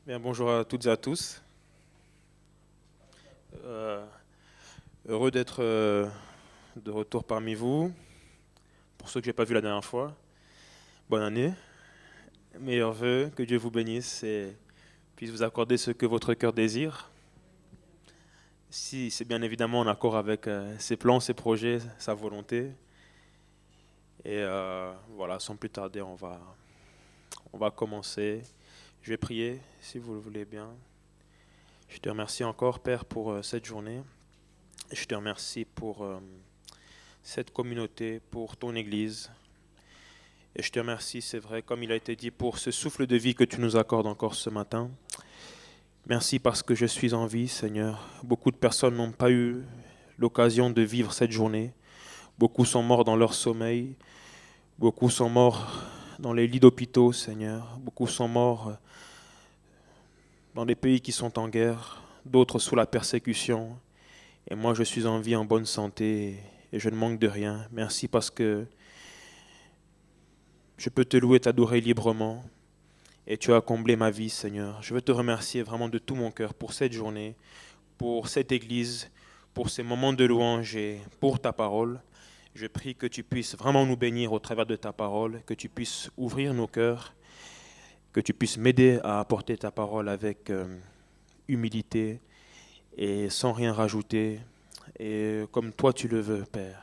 Bien, bonjour à toutes et à tous. Euh, Heureux d'être de retour parmi vous. Pour ceux que je n'ai pas vu la dernière fois, bonne année. Meilleurs vœux, que Dieu vous bénisse et puisse vous accorder ce que votre cœur désire. Si c'est bien évidemment en accord avec ses plans, ses projets, sa volonté. Et voilà, sans plus tarder, on va commencer. Je vais prier, si vous le voulez bien. Je te remercie encore, Père, pour cette journée. Je te remercie pour cette communauté, pour ton Église. Et je te remercie, c'est vrai, comme il a été dit, pour ce souffle de vie que tu nous accordes encore ce matin. Merci parce que je suis en vie, Seigneur. Beaucoup de personnes n'ont pas eu l'occasion de vivre cette journée. Beaucoup sont morts dans leur sommeil. Beaucoup sont morts dans les lits d'hôpitaux, Seigneur. Beaucoup sont morts dans des pays qui sont en guerre, d'autres sous la persécution. Et moi, je suis en vie, en bonne santé, et je ne manque de rien. Merci parce que je peux te louer, t'adorer librement. Et tu as comblé ma vie, Seigneur. Je veux te remercier vraiment de tout mon cœur pour cette journée, pour cette église, pour ces moments de louange et pour ta parole. Je prie que tu puisses vraiment nous bénir au travers de ta parole, que tu puisses ouvrir nos cœurs, que tu puisses m'aider à apporter ta parole avec humilité et sans rien rajouter, et comme toi tu le veux, Père.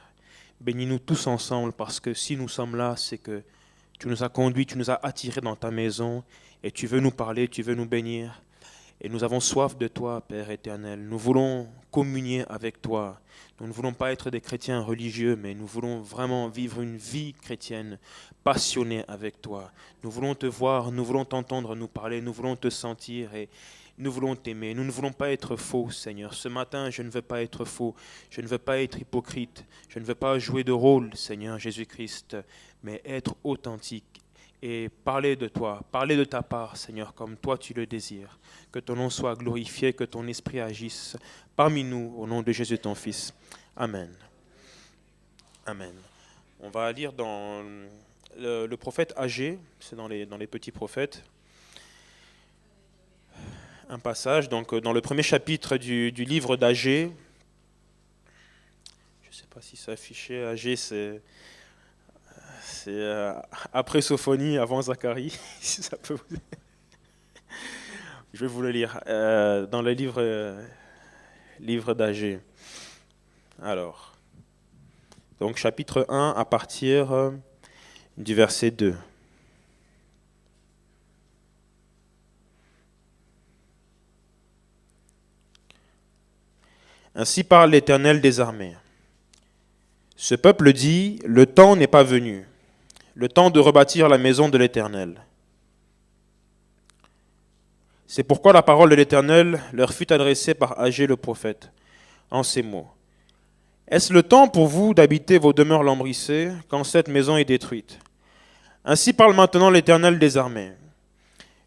Bénis-nous tous ensemble parce que si nous sommes là, c'est que tu nous as conduits, tu nous as attirés dans ta maison et tu veux nous parler, tu veux nous bénir. Et nous avons soif de toi, Père éternel. Nous voulons communier avec toi. Nous ne voulons pas être des chrétiens religieux, mais nous voulons vraiment vivre une vie chrétienne passionnée avec toi. Nous voulons te voir, nous voulons t'entendre nous parler, nous voulons te sentir et nous voulons t'aimer. Nous ne voulons pas être faux, Seigneur. Ce matin, je ne veux pas être faux. Je ne veux pas être hypocrite. Je ne veux pas jouer de rôle, Seigneur Jésus-Christ, mais être authentique et parler de toi, parler de ta part, Seigneur, comme toi tu le désires. Que ton nom soit glorifié, que ton esprit agisse parmi nous, au nom de Jésus ton Fils. Amen. Amen. On va lire dans le prophète Agé, c'est dans les petits prophètes, un passage, donc dans le premier chapitre du livre d'Agé. Je ne sais pas si c'est affiché, Agé c'est après Sophonie, avant Zacharie, si ça peut vous... Je vais vous le lire dans le livre d'Agé. Alors, donc chapitre 1 à partir du verset 2. Ainsi parle l'Éternel des armées. Ce peuple dit, le temps n'est pas venu, le temps de rebâtir la maison de l'Éternel. C'est pourquoi la parole de l'Éternel leur fut adressée par Agé le prophète, en ces mots. Est-ce le temps pour vous d'habiter vos demeures lambrissées quand cette maison est détruite? Ainsi parle maintenant l'Éternel des armées.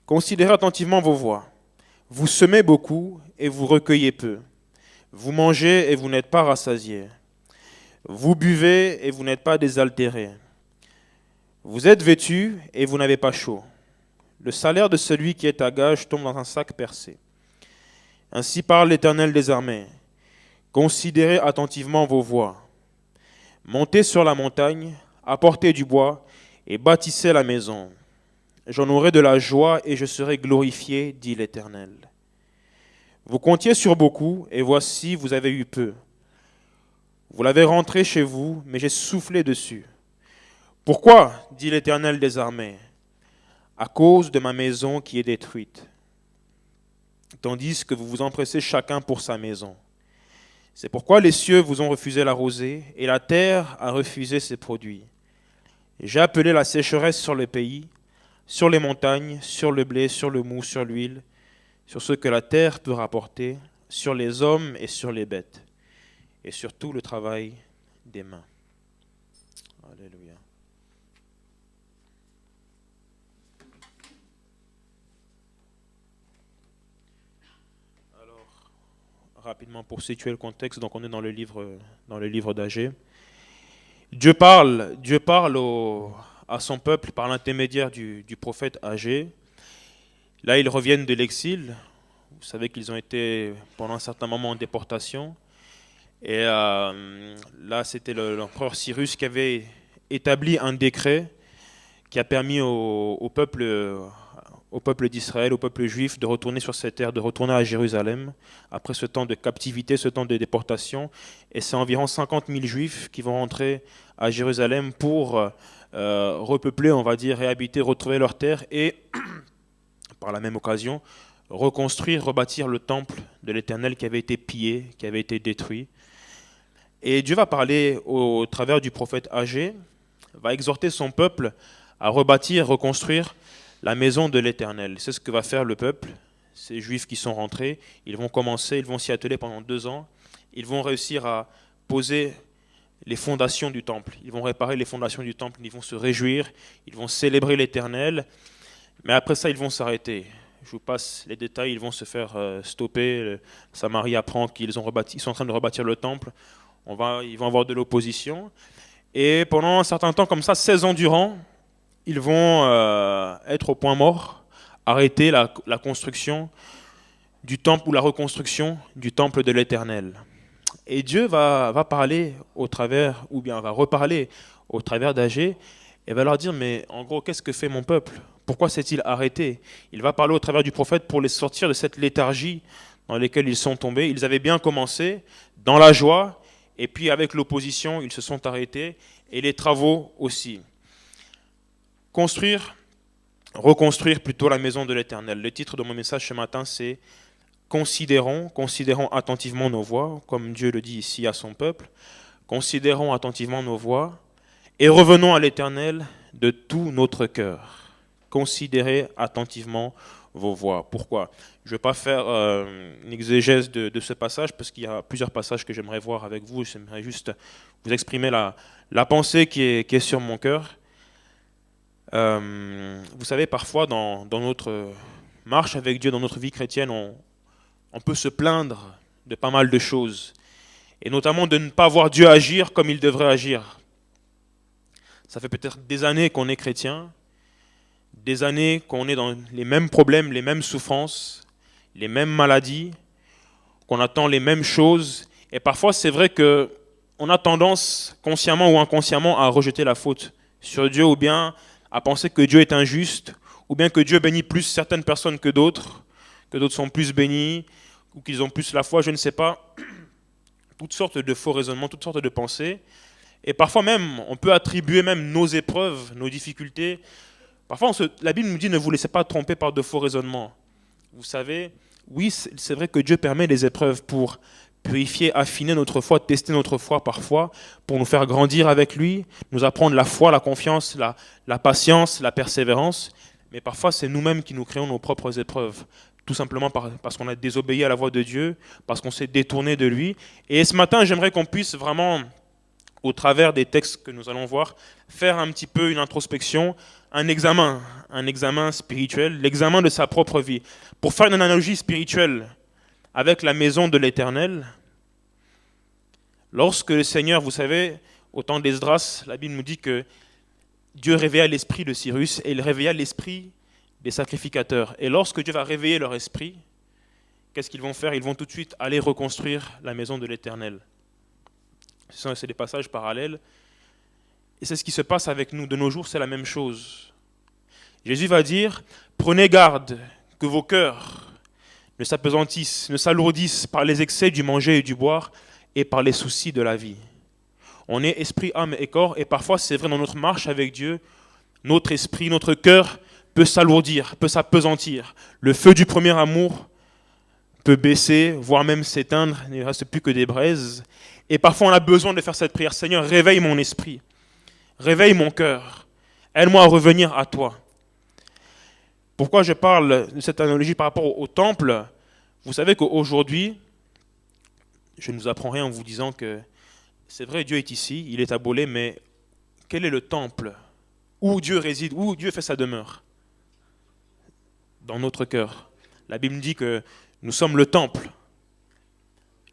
Considérez attentivement vos voies. Vous semez beaucoup et vous recueillez peu. Vous mangez et vous n'êtes pas rassasiés. Vous buvez et vous n'êtes pas désaltérés. Vous êtes vêtus et vous n'avez pas chaud. Le salaire de celui qui est à gage tombe dans un sac percé. Ainsi parle l'Éternel des armées. Considérez attentivement vos voies. Montez sur la montagne, apportez du bois et bâtissez la maison. J'en aurai de la joie et je serai glorifié, dit l'Éternel. Vous comptiez sur beaucoup et voici, vous avez eu peu. Vous l'avez rentré chez vous, mais j'ai soufflé dessus. Pourquoi, dit l'Éternel des armées? À cause de ma maison qui est détruite, tandis que vous vous empressez chacun pour sa maison. C'est pourquoi les cieux vous ont refusé la rosée et la terre a refusé ses produits. J'ai appelé la sécheresse sur le pays, sur les montagnes, sur le blé, sur le mou, sur l'huile, sur ce que la terre peut rapporter, sur les hommes et sur les bêtes, et sur tout le travail des mains. Alléluia. Alors, rapidement pour situer le contexte, donc on est dans le livre d'Agé. Dieu parle à son peuple par l'intermédiaire du prophète Agé. Là, ils reviennent de l'exil. Vous savez qu'ils ont été pendant un certain moment en déportation. Et là, c'était l'empereur Cyrus qui avait établi un décret qui a permis au peuple d'Israël, au peuple juif, de retourner sur cette terre, de retourner à Jérusalem, après ce temps de captivité, ce temps de déportation. Et c'est environ 50 000 juifs qui vont rentrer à Jérusalem pour repeupler, on va dire, réhabiter, retrouver leur terre et, par la même occasion, reconstruire, rebâtir le temple de l'Éternel qui avait été pillé, qui avait été détruit. Et Dieu va parler au travers du prophète Agé, va exhorter son peuple à rebâtir, reconstruire la maison de l'Éternel. C'est ce que va faire le peuple, ces Juifs qui sont rentrés. Ils vont commencer, ils vont s'y atteler pendant 2 ans. Ils vont réussir à poser les fondations du temple. Ils vont réparer les fondations du temple, ils vont se réjouir, ils vont célébrer l'Éternel. Mais après ça, ils vont s'arrêter. Je vous passe les détails, ils vont se faire stopper. Samarie apprend qu'ils sont en train de rebâtir le temple. Ils vont avoir de l'opposition. Et pendant un certain temps, comme ça, 16 ans durant, ils vont être au point mort, arrêter la construction du temple ou la reconstruction du temple de l'Éternel. Et Dieu va parler au travers, ou bien va reparler au travers d'Agé, et va leur dire, mais en gros, qu'est-ce que fait mon peuple? Pourquoi s'est-il arrêté? Il va parler au travers du prophète pour les sortir de cette léthargie dans laquelle ils sont tombés. Ils avaient bien commencé dans la joie, et puis avec l'opposition, ils se sont arrêtés, et les travaux aussi. Reconstruire plutôt la maison de l'Éternel. Le titre de mon message ce matin, c'est « Considérons attentivement nos voies », comme Dieu le dit ici à son peuple. Considérons attentivement nos voies et revenons à l'Éternel de tout notre cœur. Considérez attentivement vos voies. Pourquoi? Je ne vais pas faire une exégèse de ce passage parce qu'il y a plusieurs passages que j'aimerais voir avec vous. J'aimerais juste vous exprimer la pensée qui est sur mon cœur. Vous savez, parfois dans notre marche avec Dieu, dans notre vie chrétienne, on peut se plaindre de pas mal de choses, et notamment de ne pas voir Dieu agir comme il devrait agir. Ça fait peut-être des années qu'on est chrétien, des années qu'on est dans les mêmes problèmes, les mêmes souffrances, les mêmes maladies, qu'on attend les mêmes choses, et parfois c'est vrai qu'on a tendance, consciemment ou inconsciemment, à rejeter la faute sur Dieu, ou bien à penser que Dieu est injuste, ou bien que Dieu bénit plus certaines personnes que d'autres sont plus bénis, ou qu'ils ont plus la foi, je ne sais pas. Toutes sortes de faux raisonnements, toutes sortes de pensées. Et parfois même, on peut attribuer même nos épreuves, nos difficultés. Parfois, la Bible nous dit, ne vous laissez pas tromper par de faux raisonnements. Vous savez, oui, c'est vrai que Dieu permet les épreuves pour purifier, affiner notre foi, tester notre foi parfois, pour nous faire grandir avec lui, nous apprendre la foi, la confiance, la patience, la persévérance. Mais parfois, c'est nous-mêmes qui nous créons nos propres épreuves, tout simplement parce qu'on a désobéi à la voix de Dieu, parce qu'on s'est détourné de lui. Et ce matin, j'aimerais qu'on puisse vraiment, au travers des textes que nous allons voir, faire un petit peu une introspection, un examen spirituel, l'examen de sa propre vie. Pour faire une analogie spirituelle avec la maison de l'Éternel, lorsque le Seigneur, vous savez, au temps d'Esdras, la Bible nous dit que Dieu réveilla l'esprit de Cyrus et il réveilla l'esprit des sacrificateurs. Et lorsque Dieu va réveiller leur esprit, qu'est-ce qu'ils vont faire? Ils vont tout de suite aller reconstruire la maison de l'Éternel. C'est des passages parallèles. Et c'est ce qui se passe avec nous. De nos jours, c'est la même chose. Jésus va dire, prenez garde que vos cœurs ne s'apesantissent, ne s'alourdissent par les excès du manger et du boire et par les soucis de la vie. On est esprit, âme et corps, et parfois, c'est vrai, dans notre marche avec Dieu, notre esprit, notre cœur peut s'alourdir, peut s'apesantir. Le feu du premier amour peut baisser, voire même s'éteindre, il ne reste plus que des braises. Et parfois, on a besoin de faire cette prière. Seigneur, réveille mon esprit, réveille mon cœur, aide-moi à revenir à toi. Pourquoi je parle de cette analogie par rapport au temple? Vous savez qu'aujourd'hui, je ne vous apprends rien en vous disant que c'est vrai, Dieu est ici, il est à Bolé, mais quel est le temple où Dieu réside, où Dieu fait sa demeure? Dans notre cœur. La Bible dit que nous sommes le temple.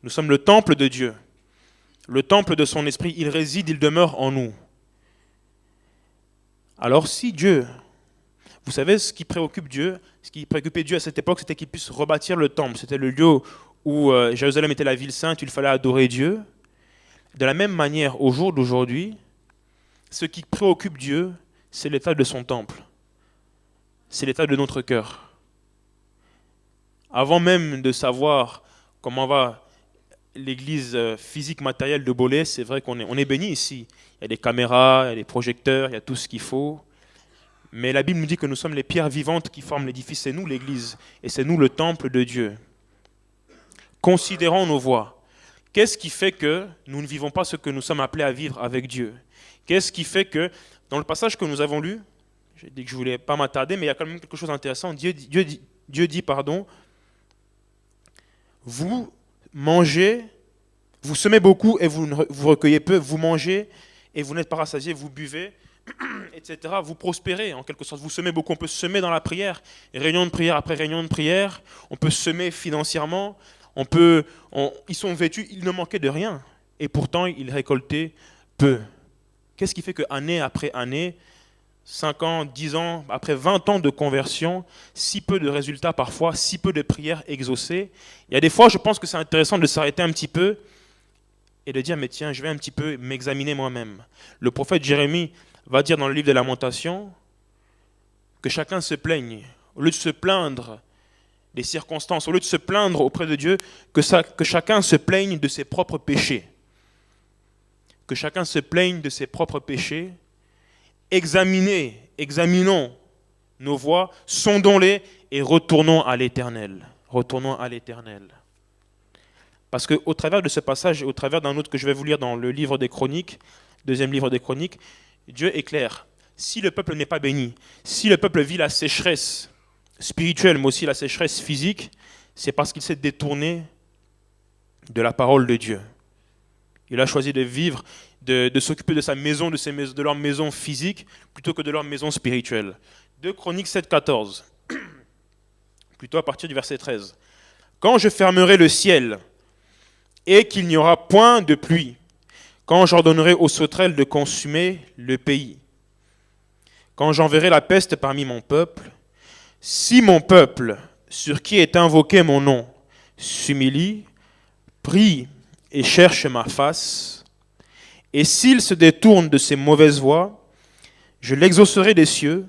Nous sommes le temple de Dieu. Le temple de son esprit, il réside, il demeure en nous. Alors si Dieu Vous savez, ce qui préoccupe Dieu, ce qui préoccupait Dieu à cette époque, c'était qu'il puisse rebâtir le temple. C'était le lieu où Jérusalem était la ville sainte, où il fallait adorer Dieu. De la même manière, au jour d'aujourd'hui, ce qui préoccupe Dieu, c'est l'état de son temple. C'est l'état de notre cœur. Avant même de savoir comment va l'église physique matérielle de Bollé, c'est vrai qu'on est béni ici. Il y a des caméras, il y a des projecteurs, il y a tout ce qu'il faut. Mais la Bible nous dit que nous sommes les pierres vivantes qui forment l'édifice. C'est nous l'église et c'est nous le temple de Dieu. Considérons nos voies. Qu'est-ce qui fait que nous ne vivons pas ce que nous sommes appelés à vivre avec Dieu? Qu'est-ce qui fait que, dans le passage que nous avons lu, j'ai dit que je ne voulais pas m'attarder, mais il y a quand même quelque chose d'intéressant. Dieu dit, vous mangez, vous semez beaucoup et vous recueillez peu, vous mangez et vous n'êtes pas rassasiés, vous buvez, etc. Vous prospérez en quelque sorte. Vous semez beaucoup. On peut semer dans la prière, réunion de prière après réunion de prière. On peut semer financièrement. Ils sont vêtus, ils ne manquaient de rien. Et pourtant, ils récoltaient peu. Qu'est-ce qui fait que année après année, 5 ans, 10 ans, après 20 ans de conversion, si peu de résultats parfois, si peu de prières exaucées? Il y a des fois, je pense que c'est intéressant de s'arrêter un petit peu et de dire, mais tiens, je vais un petit peu m'examiner moi-même. Le prophète Jérémie va dire dans le livre de Lamentations que chacun se plaigne. Au lieu de se plaindre des circonstances, au lieu de se plaindre auprès de Dieu, que chacun se plaigne de ses propres péchés. Que chacun se plaigne de ses propres péchés. Examinons nos voies, sondons-les et retournons à l'Éternel. Retournons à l'Éternel. Parce qu'au travers de ce passage, et au travers d'un autre que je vais vous lire dans le livre des Chroniques, deuxième livre des Chroniques, Dieu est clair. Si le peuple n'est pas béni, si le peuple vit la sécheresse spirituelle, mais aussi la sécheresse physique, c'est parce qu'il s'est détourné de la parole de Dieu. Il a choisi de vivre, de s'occuper de sa maison, de leur maison physique, plutôt que de leur maison spirituelle. 2 Chroniques 7, 14, plutôt à partir du verset 13. Quand je fermerai le ciel et qu'il n'y aura point de pluie, quand j'ordonnerai aux sauterelles de consumer le pays, quand j'enverrai la peste parmi mon peuple, si mon peuple, sur qui est invoqué mon nom, s'humilie, prie et cherche ma face, et s'il se détourne de ses mauvaises voies, je l'exaucerai des cieux,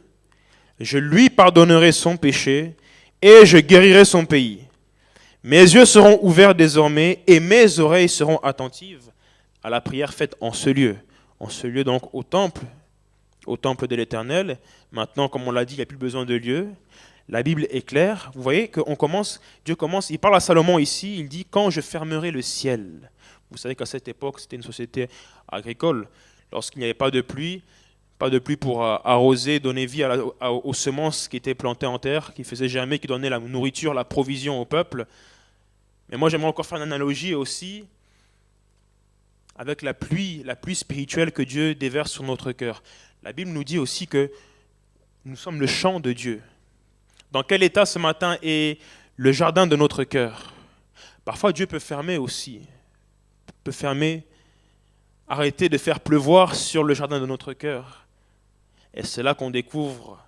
je lui pardonnerai son péché, et je guérirai son pays. Mes yeux seront ouverts désormais, et mes oreilles seront attentives à la prière faite en ce lieu donc au temple de l'Éternel. Maintenant, comme on l'a dit, il n'y a plus besoin de lieu. La Bible est claire. Vous voyez que Dieu commence, il parle à Salomon ici, il dit « Quand je fermerai le ciel ». Vous savez qu'à cette époque, c'était une société agricole. Lorsqu'il n'y avait pas de pluie pour arroser, donner vie aux semences qui étaient plantées en terre, qui faisaient germer, qui donnaient la nourriture, la provision au peuple. Mais moi, j'aimerais encore faire une analogie aussi avec la pluie spirituelle que Dieu déverse sur notre cœur. La Bible nous dit aussi que nous sommes le champ de Dieu. Dans quel état ce matin est le jardin de notre cœur? Parfois, Dieu peut fermer aussi. Peut fermer, arrêter de faire pleuvoir sur le jardin de notre cœur. Et c'est là qu'on découvre,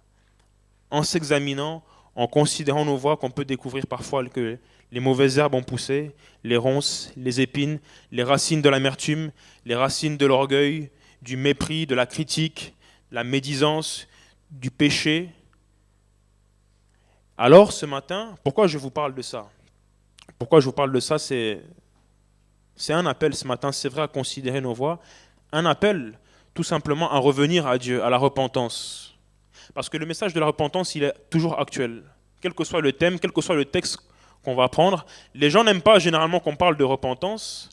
en s'examinant, en considérant nos voies, qu'on peut découvrir parfois que les mauvaises herbes ont poussé, les ronces, les épines, les racines de l'amertume, les racines de l'orgueil, du mépris, de la critique, la médisance, du péché. Alors ce matin, pourquoi je vous parle de ça? Pourquoi je vous parle de ça? C'est un appel ce matin, c'est vrai, à considérer nos voies. Un appel tout simplement à revenir à Dieu, à la repentance. Parce que le message de la repentance, il est toujours actuel. Quel que soit le thème, quel que soit le texte qu'on va prendre, les gens n'aiment pas généralement qu'on parle de repentance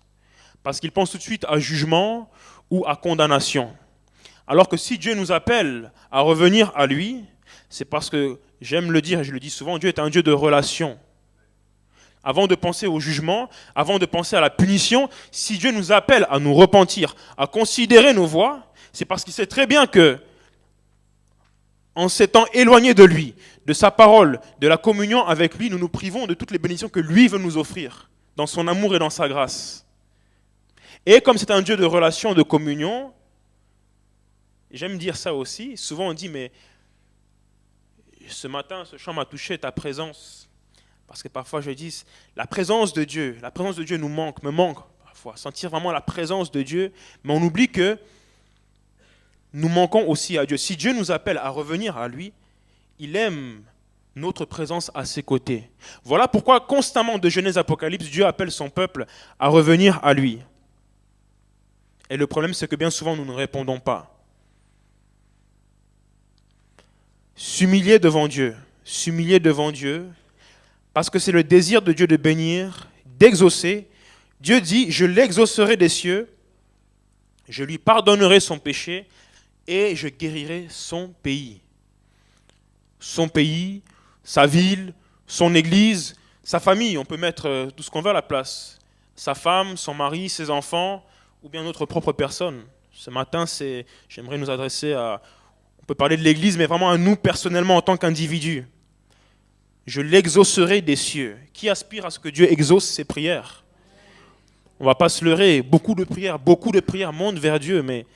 parce qu'ils pensent tout de suite à jugement ou à condamnation. Alors que si Dieu nous appelle à revenir à lui, c'est parce que, j'aime le dire et je le dis souvent, Dieu est un Dieu de relation. Avant de penser au jugement, avant de penser à la punition, si Dieu nous appelle à nous repentir, à considérer nos voies, c'est parce qu'il sait très bien que, en s'étant éloignés de lui, de sa parole, de la communion avec lui, nous nous privons de toutes les bénédictions que lui veut nous offrir, dans son amour et dans sa grâce. Et comme c'est un Dieu de relation, de communion, j'aime dire ça aussi, souvent on dit, mais ce matin, ce chant m'a touché, ta présence. Parce que parfois je dis, la présence de Dieu nous manque, me manque parfois. Sentir vraiment la présence de Dieu, mais on oublie que nous manquons aussi à Dieu. Si Dieu nous appelle à revenir à lui, il aime notre présence à ses côtés. Voilà pourquoi constamment de Genèse à Apocalypse, Dieu appelle son peuple à revenir à lui. Et le problème, c'est que bien souvent, nous ne répondons pas. S'humilier devant Dieu, parce que c'est le désir de Dieu de bénir, d'exaucer. Dieu dit, je l'exaucerai des cieux, je lui pardonnerai son péché et je guérirai son pays. Son pays, sa ville, son église, sa famille, on peut mettre tout ce qu'on veut à la place. Sa femme, son mari, ses enfants, ou bien notre propre personne. Ce matin, j'aimerais nous adresser à... On peut parler de l'église, mais vraiment à nous personnellement en tant qu'individus. Je l'exaucerai des cieux. Qui aspire à ce que Dieu exauce ses prières? On ne va pas se leurrer. Beaucoup de prières montent vers Dieu, mais...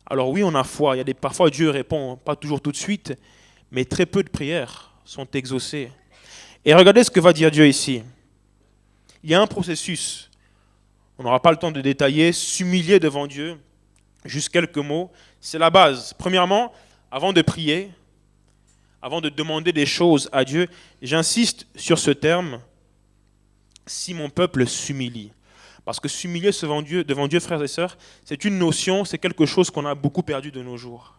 Alors oui, on a foi. Parfois, Dieu répond, pas toujours tout de suite, mais très peu de prières sont exaucées. Et regardez ce que va dire Dieu ici. Il y a un processus. On n'aura pas le temps de détailler. S'humilier devant Dieu. Juste quelques mots. C'est la base. Premièrement, avant de prier, avant de demander des choses à Dieu, j'insiste sur ce terme, si mon peuple s'humilie. Parce que s'humilier devant Dieu, frères et sœurs, c'est une notion, c'est quelque chose qu'on a beaucoup perdu de nos jours.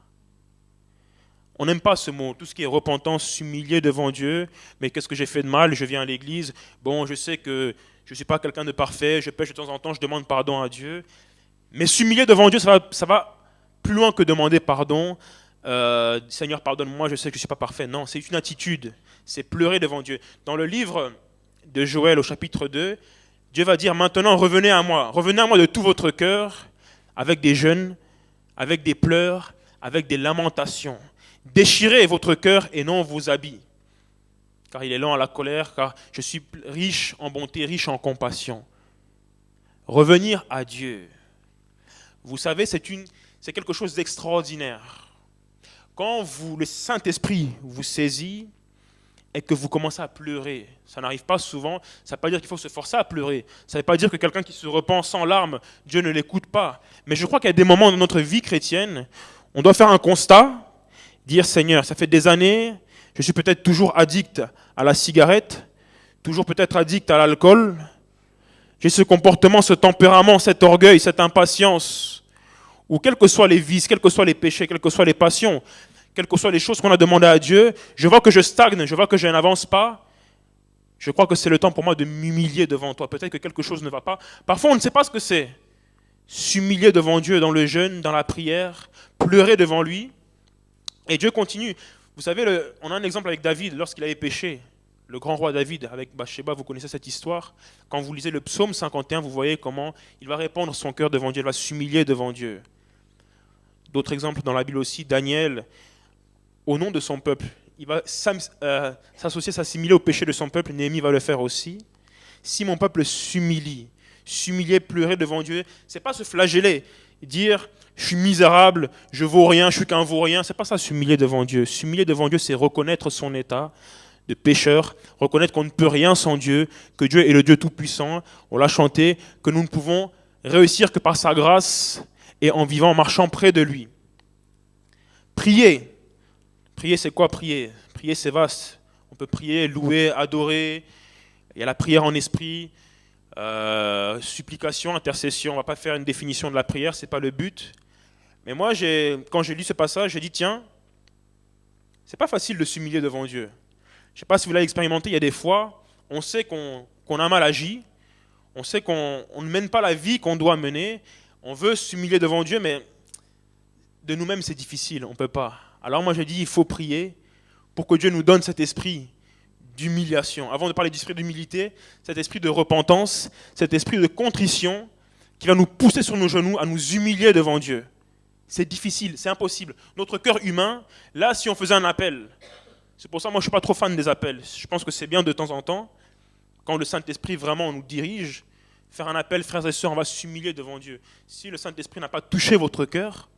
On n'aime pas ce mot, tout ce qui est repentance, s'humilier devant Dieu. Mais qu'est-ce que j'ai fait de mal? Je viens à l'église. Bon, je sais que je ne suis pas quelqu'un de parfait, je pêche de temps en temps, je demande pardon à Dieu. Mais s'humilier devant Dieu, ça va plus loin que demander pardon. Seigneur, pardonne-moi, je sais que je ne suis pas parfait. Non, c'est une attitude, c'est pleurer devant Dieu. Dans le livre de Joël au chapitre 2, Dieu va dire maintenant revenez à moi de tout votre cœur, avec des jeûnes, avec des pleurs, avec des lamentations. Déchirez votre cœur et non vos habits, car il est lent à la colère, car je suis riche en bonté, riche en compassion. Revenir à Dieu. Vous savez, c'est quelque chose d'extraordinaire. Quand le Saint-Esprit vous saisit et que vous commencez à pleurer, ça n'arrive pas souvent, ça ne veut pas dire qu'il faut se forcer à pleurer, ça ne veut pas dire que quelqu'un qui se repent sans larmes, Dieu ne l'écoute pas. Mais je crois qu'il y a des moments dans notre vie chrétienne, on doit faire un constat, dire Seigneur, ça fait des années, je suis peut-être toujours addict à la cigarette, toujours peut-être addict à l'alcool, j'ai ce comportement, ce tempérament, cet orgueil, cette impatience, où quels que soient les vices, quels que soient les péchés, quelles que soient les passions, quelles que soient les choses qu'on a demandées à Dieu, je vois que je stagne, je vois que je n'avance pas. Je crois que c'est le temps pour moi de m'humilier devant toi. Peut-être que quelque chose ne va pas. Parfois, on ne sait pas ce que c'est. S'humilier devant Dieu dans le jeûne, dans la prière, pleurer devant lui. Et Dieu continue. Vous savez, on a un exemple avec David lorsqu'il avait péché. Le grand roi David avec Bathsheba, vous connaissez cette histoire. Quand vous lisez le psaume 51, vous voyez comment il va répandre son cœur devant Dieu, il va s'humilier devant Dieu. D'autres exemples dans la Bible aussi, Daniel, au nom de son peuple, il va s'associer, s'assimiler au péché de son peuple. Néhémie va le faire aussi. Si mon peuple s'humilie, pleurer devant Dieu, c'est pas se flageller, dire je suis misérable, je vaux rien, je suis qu'un vaut rien. C'est pas ça s'humilier devant Dieu. S'humilier devant Dieu, c'est reconnaître son état de pécheur, reconnaître qu'on ne peut rien sans Dieu, que Dieu est le Dieu tout-puissant. On l'a chanté, que nous ne pouvons réussir que par sa grâce et en vivant, en marchant près de lui. Prier. Prier, c'est quoi prier? Prier, c'est vaste. On peut prier, louer, adorer. Il y a la prière en esprit, supplication, intercession. On ne va pas faire une définition de la prière, ce n'est pas le but. Mais moi, quand j'ai lu ce passage, j'ai dit, tiens, c'est pas facile de s'humilier devant Dieu. Je ne sais pas si vous l'avez expérimenté, il y a des fois, on sait qu'on a mal agi, on sait qu'on ne mène pas la vie qu'on doit mener, on veut s'humilier devant Dieu, mais de nous-mêmes, c'est difficile, on ne peut pas. Alors moi, je dis, il faut prier pour que Dieu nous donne cet esprit d'humiliation. Avant de parler d'esprit d'humilité, cet esprit de repentance, cet esprit de contrition qui va nous pousser sur nos genoux à nous humilier devant Dieu. C'est difficile, c'est impossible. Notre cœur humain, là, si on faisait un appel, c'est pour ça que moi, je ne suis pas trop fan des appels. Je pense que c'est bien de temps en temps, quand le Saint-Esprit vraiment nous dirige, faire un appel, frères et sœurs, on va s'humilier devant Dieu. Si le Saint-Esprit n'a pas touché votre cœur,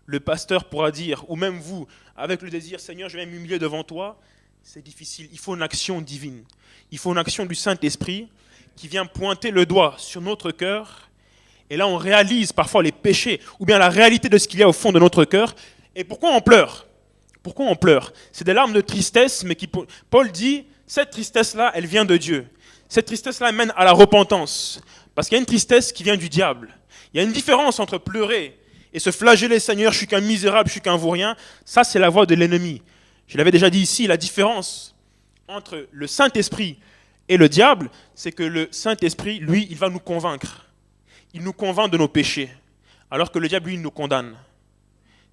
le pasteur pourra dire, ou même vous, avec le désir, Seigneur, je vais m'humilier devant toi, c'est difficile. Il faut une action divine. Il faut une action du Saint-Esprit qui vient pointer le doigt sur notre cœur. Et là, on réalise parfois les péchés ou bien la réalité de ce qu'il y a au fond de notre cœur. Et pourquoi on pleure? Pourquoi on pleure? C'est des larmes de tristesse, mais Paul dit, cette tristesse-là, elle vient de Dieu. Cette tristesse-là mène à la repentance. Parce qu'il y a une tristesse qui vient du diable. Il y a une différence entre pleurer et se flageller, Seigneur, je suis qu'un misérable, je suis qu'un vaurien. Ça, c'est la voix de l'ennemi. Je l'avais déjà dit ici, la différence entre le Saint-Esprit et le diable, c'est que le Saint-Esprit, lui, il va nous convaincre. Il nous convainc de nos péchés, alors que le diable, lui, il nous condamne.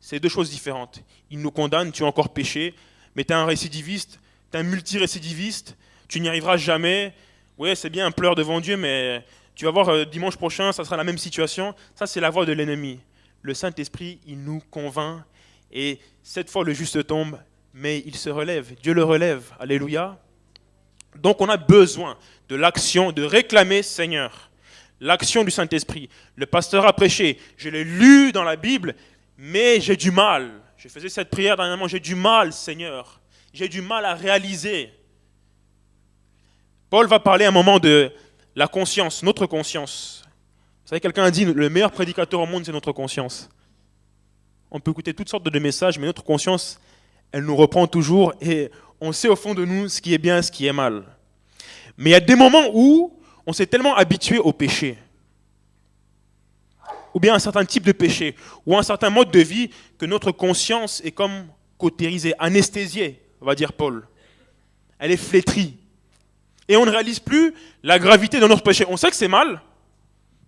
C'est deux choses différentes. Il nous condamne, tu as encore péché, mais tu es un récidiviste, tu es un multirécidiviste, tu n'y arriveras jamais. Oui, c'est bien un pleur devant Dieu, mais tu vas voir dimanche prochain, ça sera la même situation. Ça, c'est la voix de l'ennemi. Le Saint-Esprit, il nous convainc, et cette fois, le juste tombe, mais il se relève. Dieu le relève. Alléluia. Donc, on a besoin de l'action, de réclamer Seigneur. L'action du Saint-Esprit. Le pasteur a prêché. Je l'ai lu dans la Bible, mais j'ai du mal. Je faisais cette prière dernièrement. J'ai du mal, Seigneur. J'ai du mal à réaliser. Paul va parler un moment de la conscience, notre conscience. Vous savez, quelqu'un a dit, le meilleur prédicateur au monde, c'est notre conscience. On peut écouter toutes sortes de messages, mais notre conscience, elle nous reprend toujours et on sait au fond de nous ce qui est bien, ce qui est mal. Mais il y a des moments où on s'est tellement habitué au péché, ou bien à un certain type de péché, ou à un certain mode de vie, que notre conscience est comme cautérisée, anesthésiée, on va dire Paul. Elle est flétrie. Et on ne réalise plus la gravité de notre péché. On sait que c'est mal,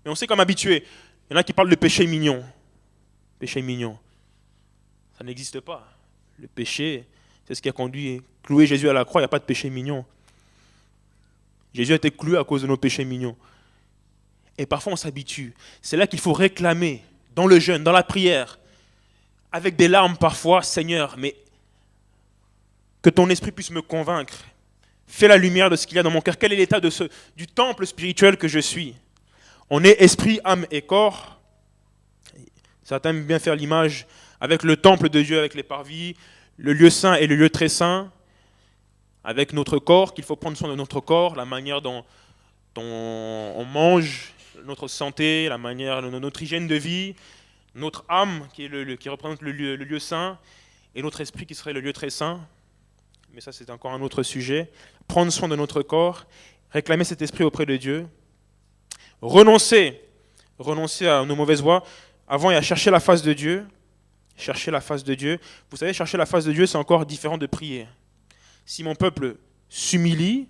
mais on sait comme habitué. Il y en a qui parlent de péché mignon. Péché mignon. Ça n'existe pas. Le péché, c'est ce qui a conduit, clouer Jésus à la croix, il n'y a pas de péché mignon. Jésus a été cloué à cause de nos péchés mignons. Et parfois on s'habitue. C'est là qu'il faut réclamer, dans le jeûne, dans la prière, avec des larmes parfois, Seigneur, mais que ton esprit puisse me convaincre. Fais la lumière de ce qu'il y a dans mon cœur. Quel est l'état du temple spirituel que je suis? On est esprit, âme et corps. Certains aiment bien faire l'image avec le temple de Dieu, avec les parvis, le lieu saint et le lieu très saint, avec notre corps, qu'il faut prendre soin de notre corps, la manière dont on mange, notre santé, la manière de notre hygiène de vie, notre âme qui représente le lieu saint, et notre esprit qui serait le lieu très saint. Mais ça, c'est encore un autre sujet. Prendre soin de notre corps, réclamer cet esprit auprès de Dieu, renoncer à nos mauvaises voies. Avant, il y a chercher la face de Dieu. Chercher la face de Dieu. Vous savez, chercher la face de Dieu, c'est encore différent de prier. Si mon peuple s'humilie,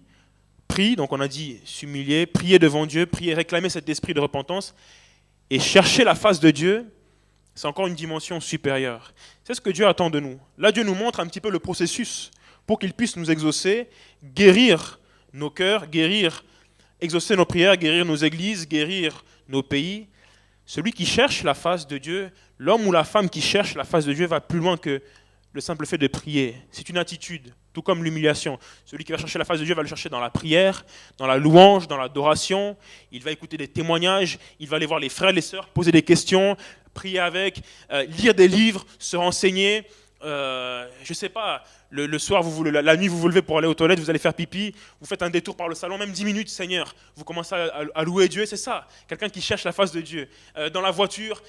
prie, donc on a dit s'humilier, prier devant Dieu, prier, réclamer cet esprit de repentance, et chercher la face de Dieu, c'est encore une dimension supérieure. C'est ce que Dieu attend de nous. Là, Dieu nous montre un petit peu le processus pour qu'il puisse nous exaucer, guérir nos cœurs, exaucer nos prières, guérir nos églises, guérir nos pays. Celui qui cherche la face de Dieu, l'homme ou la femme qui cherche la face de Dieu va plus loin que le simple fait de prier. C'est une attitude, tout comme l'humiliation. Celui qui va chercher la face de Dieu va le chercher dans la prière, dans la louange, dans l'adoration. Il va écouter des témoignages, il va aller voir les frères et les sœurs, poser des questions, prier avec, lire des livres, se renseigner. Je ne sais pas, le soir, la nuit, vous vous levez pour aller aux toilettes, vous allez faire pipi, vous faites un détour par le salon, même 10 minutes, Seigneur, vous commencez à louer Dieu, c'est ça, quelqu'un qui cherche la face de Dieu. Dans la voiture,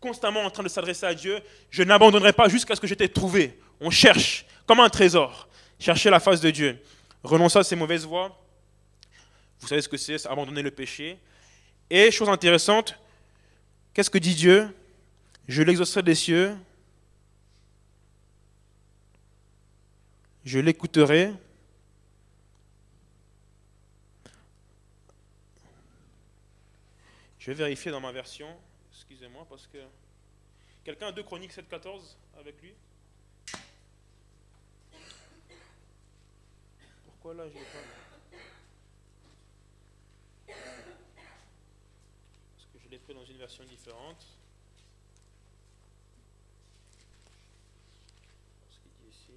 constamment en train de s'adresser à Dieu, je n'abandonnerai pas jusqu'à ce que je t'ai trouvé. On cherche, comme un trésor, chercher la face de Dieu. Renoncer à ces mauvaises voies, vous savez ce que c'est abandonner le péché. Et, chose intéressante, qu'est-ce que dit Dieu? Je l'exaucerai des cieux, je l'écouterai. Je vais vérifier dans ma version. Excusez-moi, parce que... Quelqu'un a 2 Chroniques 7,14 avec lui? Pourquoi là, je l'ai pas? Parce que je l'ai pris dans une version différente. Ce qu'il dit ici.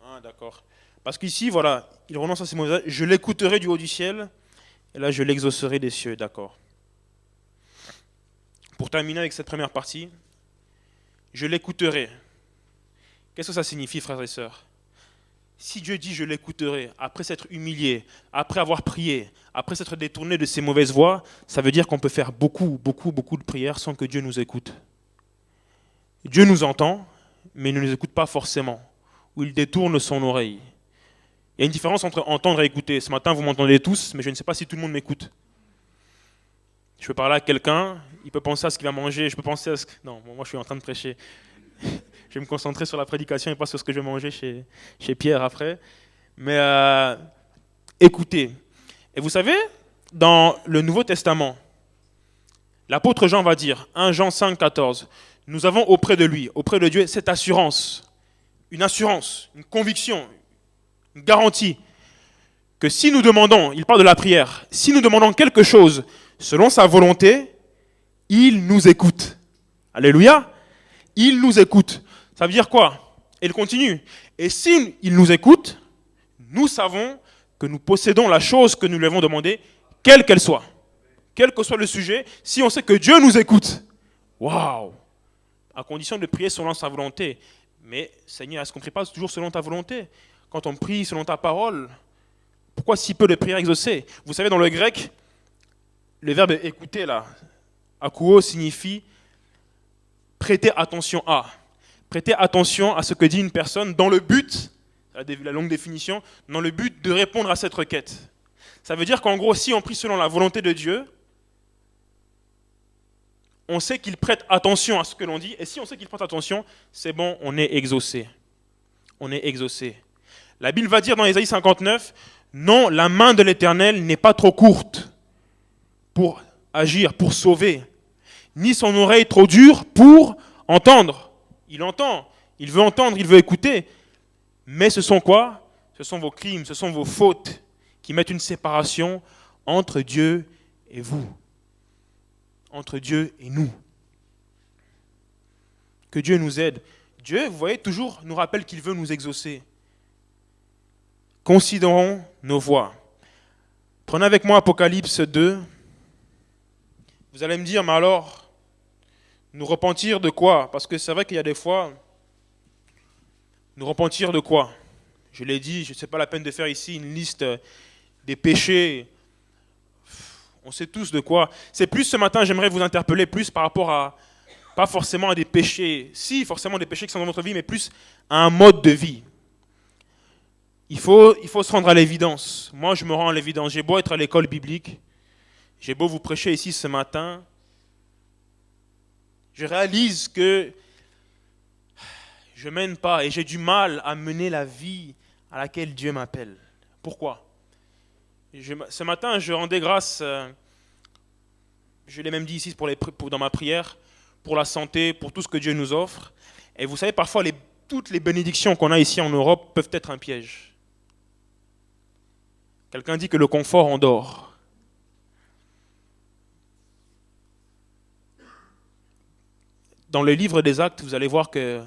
Ah, d'accord. Parce qu'ici, voilà, il renonce à ses mauvaises voies. Je l'écouterai du haut du ciel et là je l'exaucerai des cieux, d'accord. Pour terminer avec cette première partie, je l'écouterai. Qu'est-ce que ça signifie, frères et sœurs? Si Dieu dit je l'écouterai, après s'être humilié, après avoir prié, après s'être détourné de ses mauvaises voies, ça veut dire qu'on peut faire beaucoup de prières sans que Dieu nous écoute. Dieu nous entend, mais il ne nous écoute pas forcément, ou il détourne son oreille. Il y a une différence entre entendre et écouter. Ce matin, vous m'entendez tous, mais je ne sais pas si tout le monde m'écoute. Je peux parler à quelqu'un, il peut penser à ce qu'il va manger, je peux penser à ce que... Non, moi je suis en train de prêcher. Je vais me concentrer sur la prédication et pas sur ce que je vais manger chez Pierre après. Mais écoutez. Et vous savez, dans le Nouveau Testament, l'apôtre Jean va dire, 1 Jean 5, 14, nous avons auprès de lui, auprès de Dieu, cette assurance, une conviction, une garantie, que si nous demandons, il parle de la prière, si nous demandons quelque chose selon sa volonté, il nous écoute. Alléluia, il nous écoute. Ça veut dire quoi? Et il continue. Et s'il nous écoute, nous savons que nous possédons la chose que nous lui avons demandée, quelle qu'elle soit. Quel que soit le sujet, si on sait que Dieu nous écoute. Waouh! À condition de prier selon sa volonté. Mais Seigneur, est-ce qu'on ne prie pas toujours selon ta volonté? Quand on prie selon ta parole, pourquoi si peu de prières exaucées? Vous savez, dans le grec, le verbe écouter là, akouo, signifie prêter attention à. Prêter attention à ce que dit une personne dans le but, la longue définition, dans le but de répondre à cette requête. Ça veut dire qu'en gros, si on prie selon la volonté de Dieu, on sait qu'il prête attention à ce que l'on dit, et si on sait qu'il prête attention, c'est bon, on est exaucé. On est exaucé. La Bible va dire dans Ésaïe 59, non, la main de l'Éternel n'est pas trop courte pour agir, pour sauver, ni son oreille trop dure pour entendre. Il entend, il veut entendre, il veut écouter. Mais ce sont quoi? Ce sont vos crimes, ce sont vos fautes qui mettent une séparation entre Dieu et vous. Entre Dieu et nous. Que Dieu nous aide. Dieu, vous voyez, toujours nous rappelle qu'il veut nous exaucer. Considérons nos voies. Prenez avec moi Apocalypse 2. Vous allez me dire, mais alors, nous repentir de quoi? Parce que c'est vrai qu'il y a des fois, nous repentir de quoi? Je l'ai dit, je ne sais pas la peine de faire ici une liste des péchés. On sait tous de quoi. C'est plus ce matin, j'aimerais vous interpeller plus par rapport à, pas forcément à des péchés, si forcément des péchés qui sont dans notre vie, mais plus à un mode de vie. Il faut se rendre à l'évidence. Moi, je me rends à l'évidence. J'ai beau être à l'école biblique, j'ai beau vous prêcher ici ce matin, je réalise que je ne mène pas et j'ai du mal à mener la vie à laquelle Dieu m'appelle. Pourquoi? Ce matin, je rendais grâce, je l'ai même dit ici dans ma prière, pour la santé, pour tout ce que Dieu nous offre. Et vous savez, parfois, toutes les bénédictions qu'on a ici en Europe peuvent être un piège. Quelqu'un dit que le confort endort. Dans le livre des Actes, vous allez voir que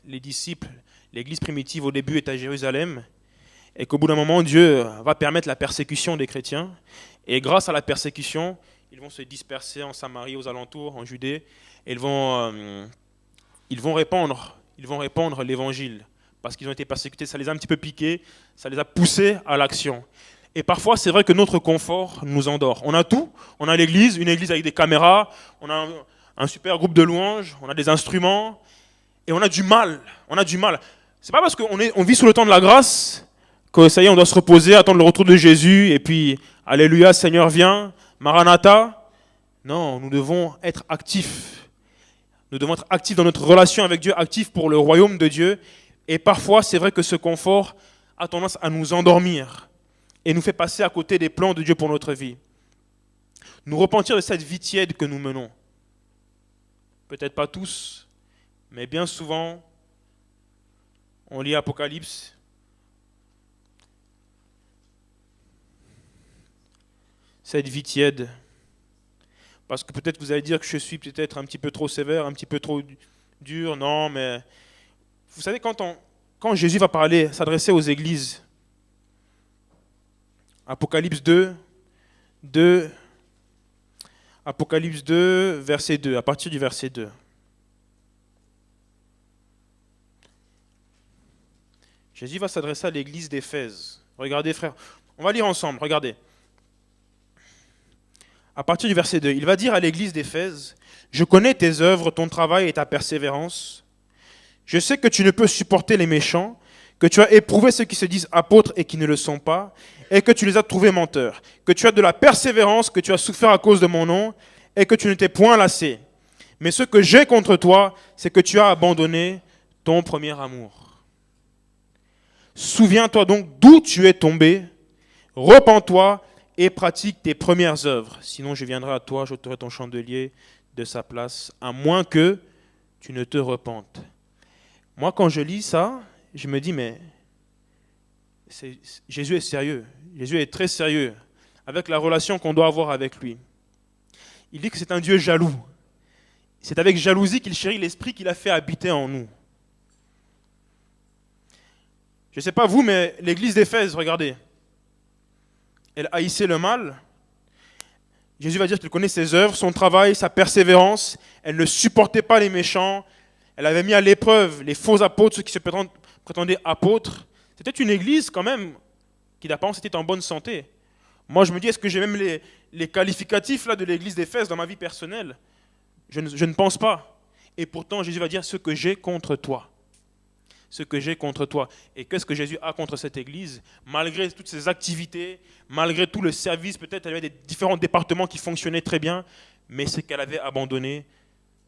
les disciples, l'église primitive au début est à Jérusalem, et qu'au bout d'un moment, Dieu va permettre la persécution des chrétiens. Et grâce à la persécution, ils vont se disperser en Samarie, aux alentours, en Judée, et ils vont répandre l'évangile. Parce qu'ils ont été persécutés, ça les a un petit peu piqués, ça les a poussés à l'action. Et parfois, c'est vrai que notre confort nous endort. On a tout, on a l'église, une église avec des caméras, on a un super groupe de louanges, on a des instruments, et on a du mal. C'est pas parce qu'on vit sous le temps de la grâce que ça y est, on doit se reposer, attendre le retour de Jésus, et puis, Alléluia, Seigneur vient, Maranatha. Non, nous devons être actifs. Nous devons être actifs dans notre relation avec Dieu, actifs pour le royaume de Dieu. Et parfois, c'est vrai que ce confort a tendance à nous endormir et nous fait passer à côté des plans de Dieu pour notre vie. Nous repentir de cette vie tiède que nous menons. Peut-être pas tous, mais bien souvent, on lit Apocalypse. Cette vie tiède. Parce que peut-être vous allez dire que je suis peut-être un petit peu trop sévère, un petit peu trop dur. Non, mais vous savez, quand Jésus va parler, s'adresser aux églises, Apocalypse 2, de Apocalypse 2, verset 2, à partir du verset 2. Jésus va s'adresser à l'église d'Éphèse. Regardez, frère, on va lire ensemble, regardez. À partir du verset 2, il va dire à l'église d'Éphèse, « Je connais tes œuvres, ton travail et ta persévérance. Je sais que tu ne peux supporter les méchants, que tu as éprouvé ceux qui se disent apôtres et qui ne le sont pas, et que tu les as trouvés menteurs, que tu as de la persévérance, que tu as souffert à cause de mon nom, et que tu ne t'es point lassé. Mais ce que j'ai contre toi, c'est que tu as abandonné ton premier amour. Souviens-toi donc d'où tu es tombé, repens-toi et pratique tes premières œuvres. Sinon je viendrai à toi, j'ôterai ton chandelier de sa place, à moins que tu ne te repentes. » Moi, quand je lis ça, je me dis, mais Jésus est sérieux. Jésus est très sérieux avec la relation qu'on doit avoir avec lui. Il dit que c'est un Dieu jaloux. C'est avec jalousie qu'il chérit l'esprit qu'il a fait habiter en nous. Je ne sais pas vous, mais l'église d'Éphèse, regardez, elle haïssait le mal. Jésus va dire qu'il connaît ses œuvres, son travail, sa persévérance. Elle ne supportait pas les méchants. Elle avait mis à l'épreuve les faux apôtres, ceux qui se prétendaient apôtres. C'était une église quand même qui d'apparence était en bonne santé. Moi je me dis, est-ce que j'ai même les qualificatifs là, de l'église d'Éphèse dans ma vie personnelle? Je ne pense pas. Et pourtant Jésus va dire ce que j'ai contre toi. Ce que j'ai contre toi. Et qu'est-ce que Jésus a contre cette église? Malgré toutes ses activités, malgré tout le service, peut-être elle avait des différents départements qui fonctionnaient très bien, mais c'est qu'elle avait abandonné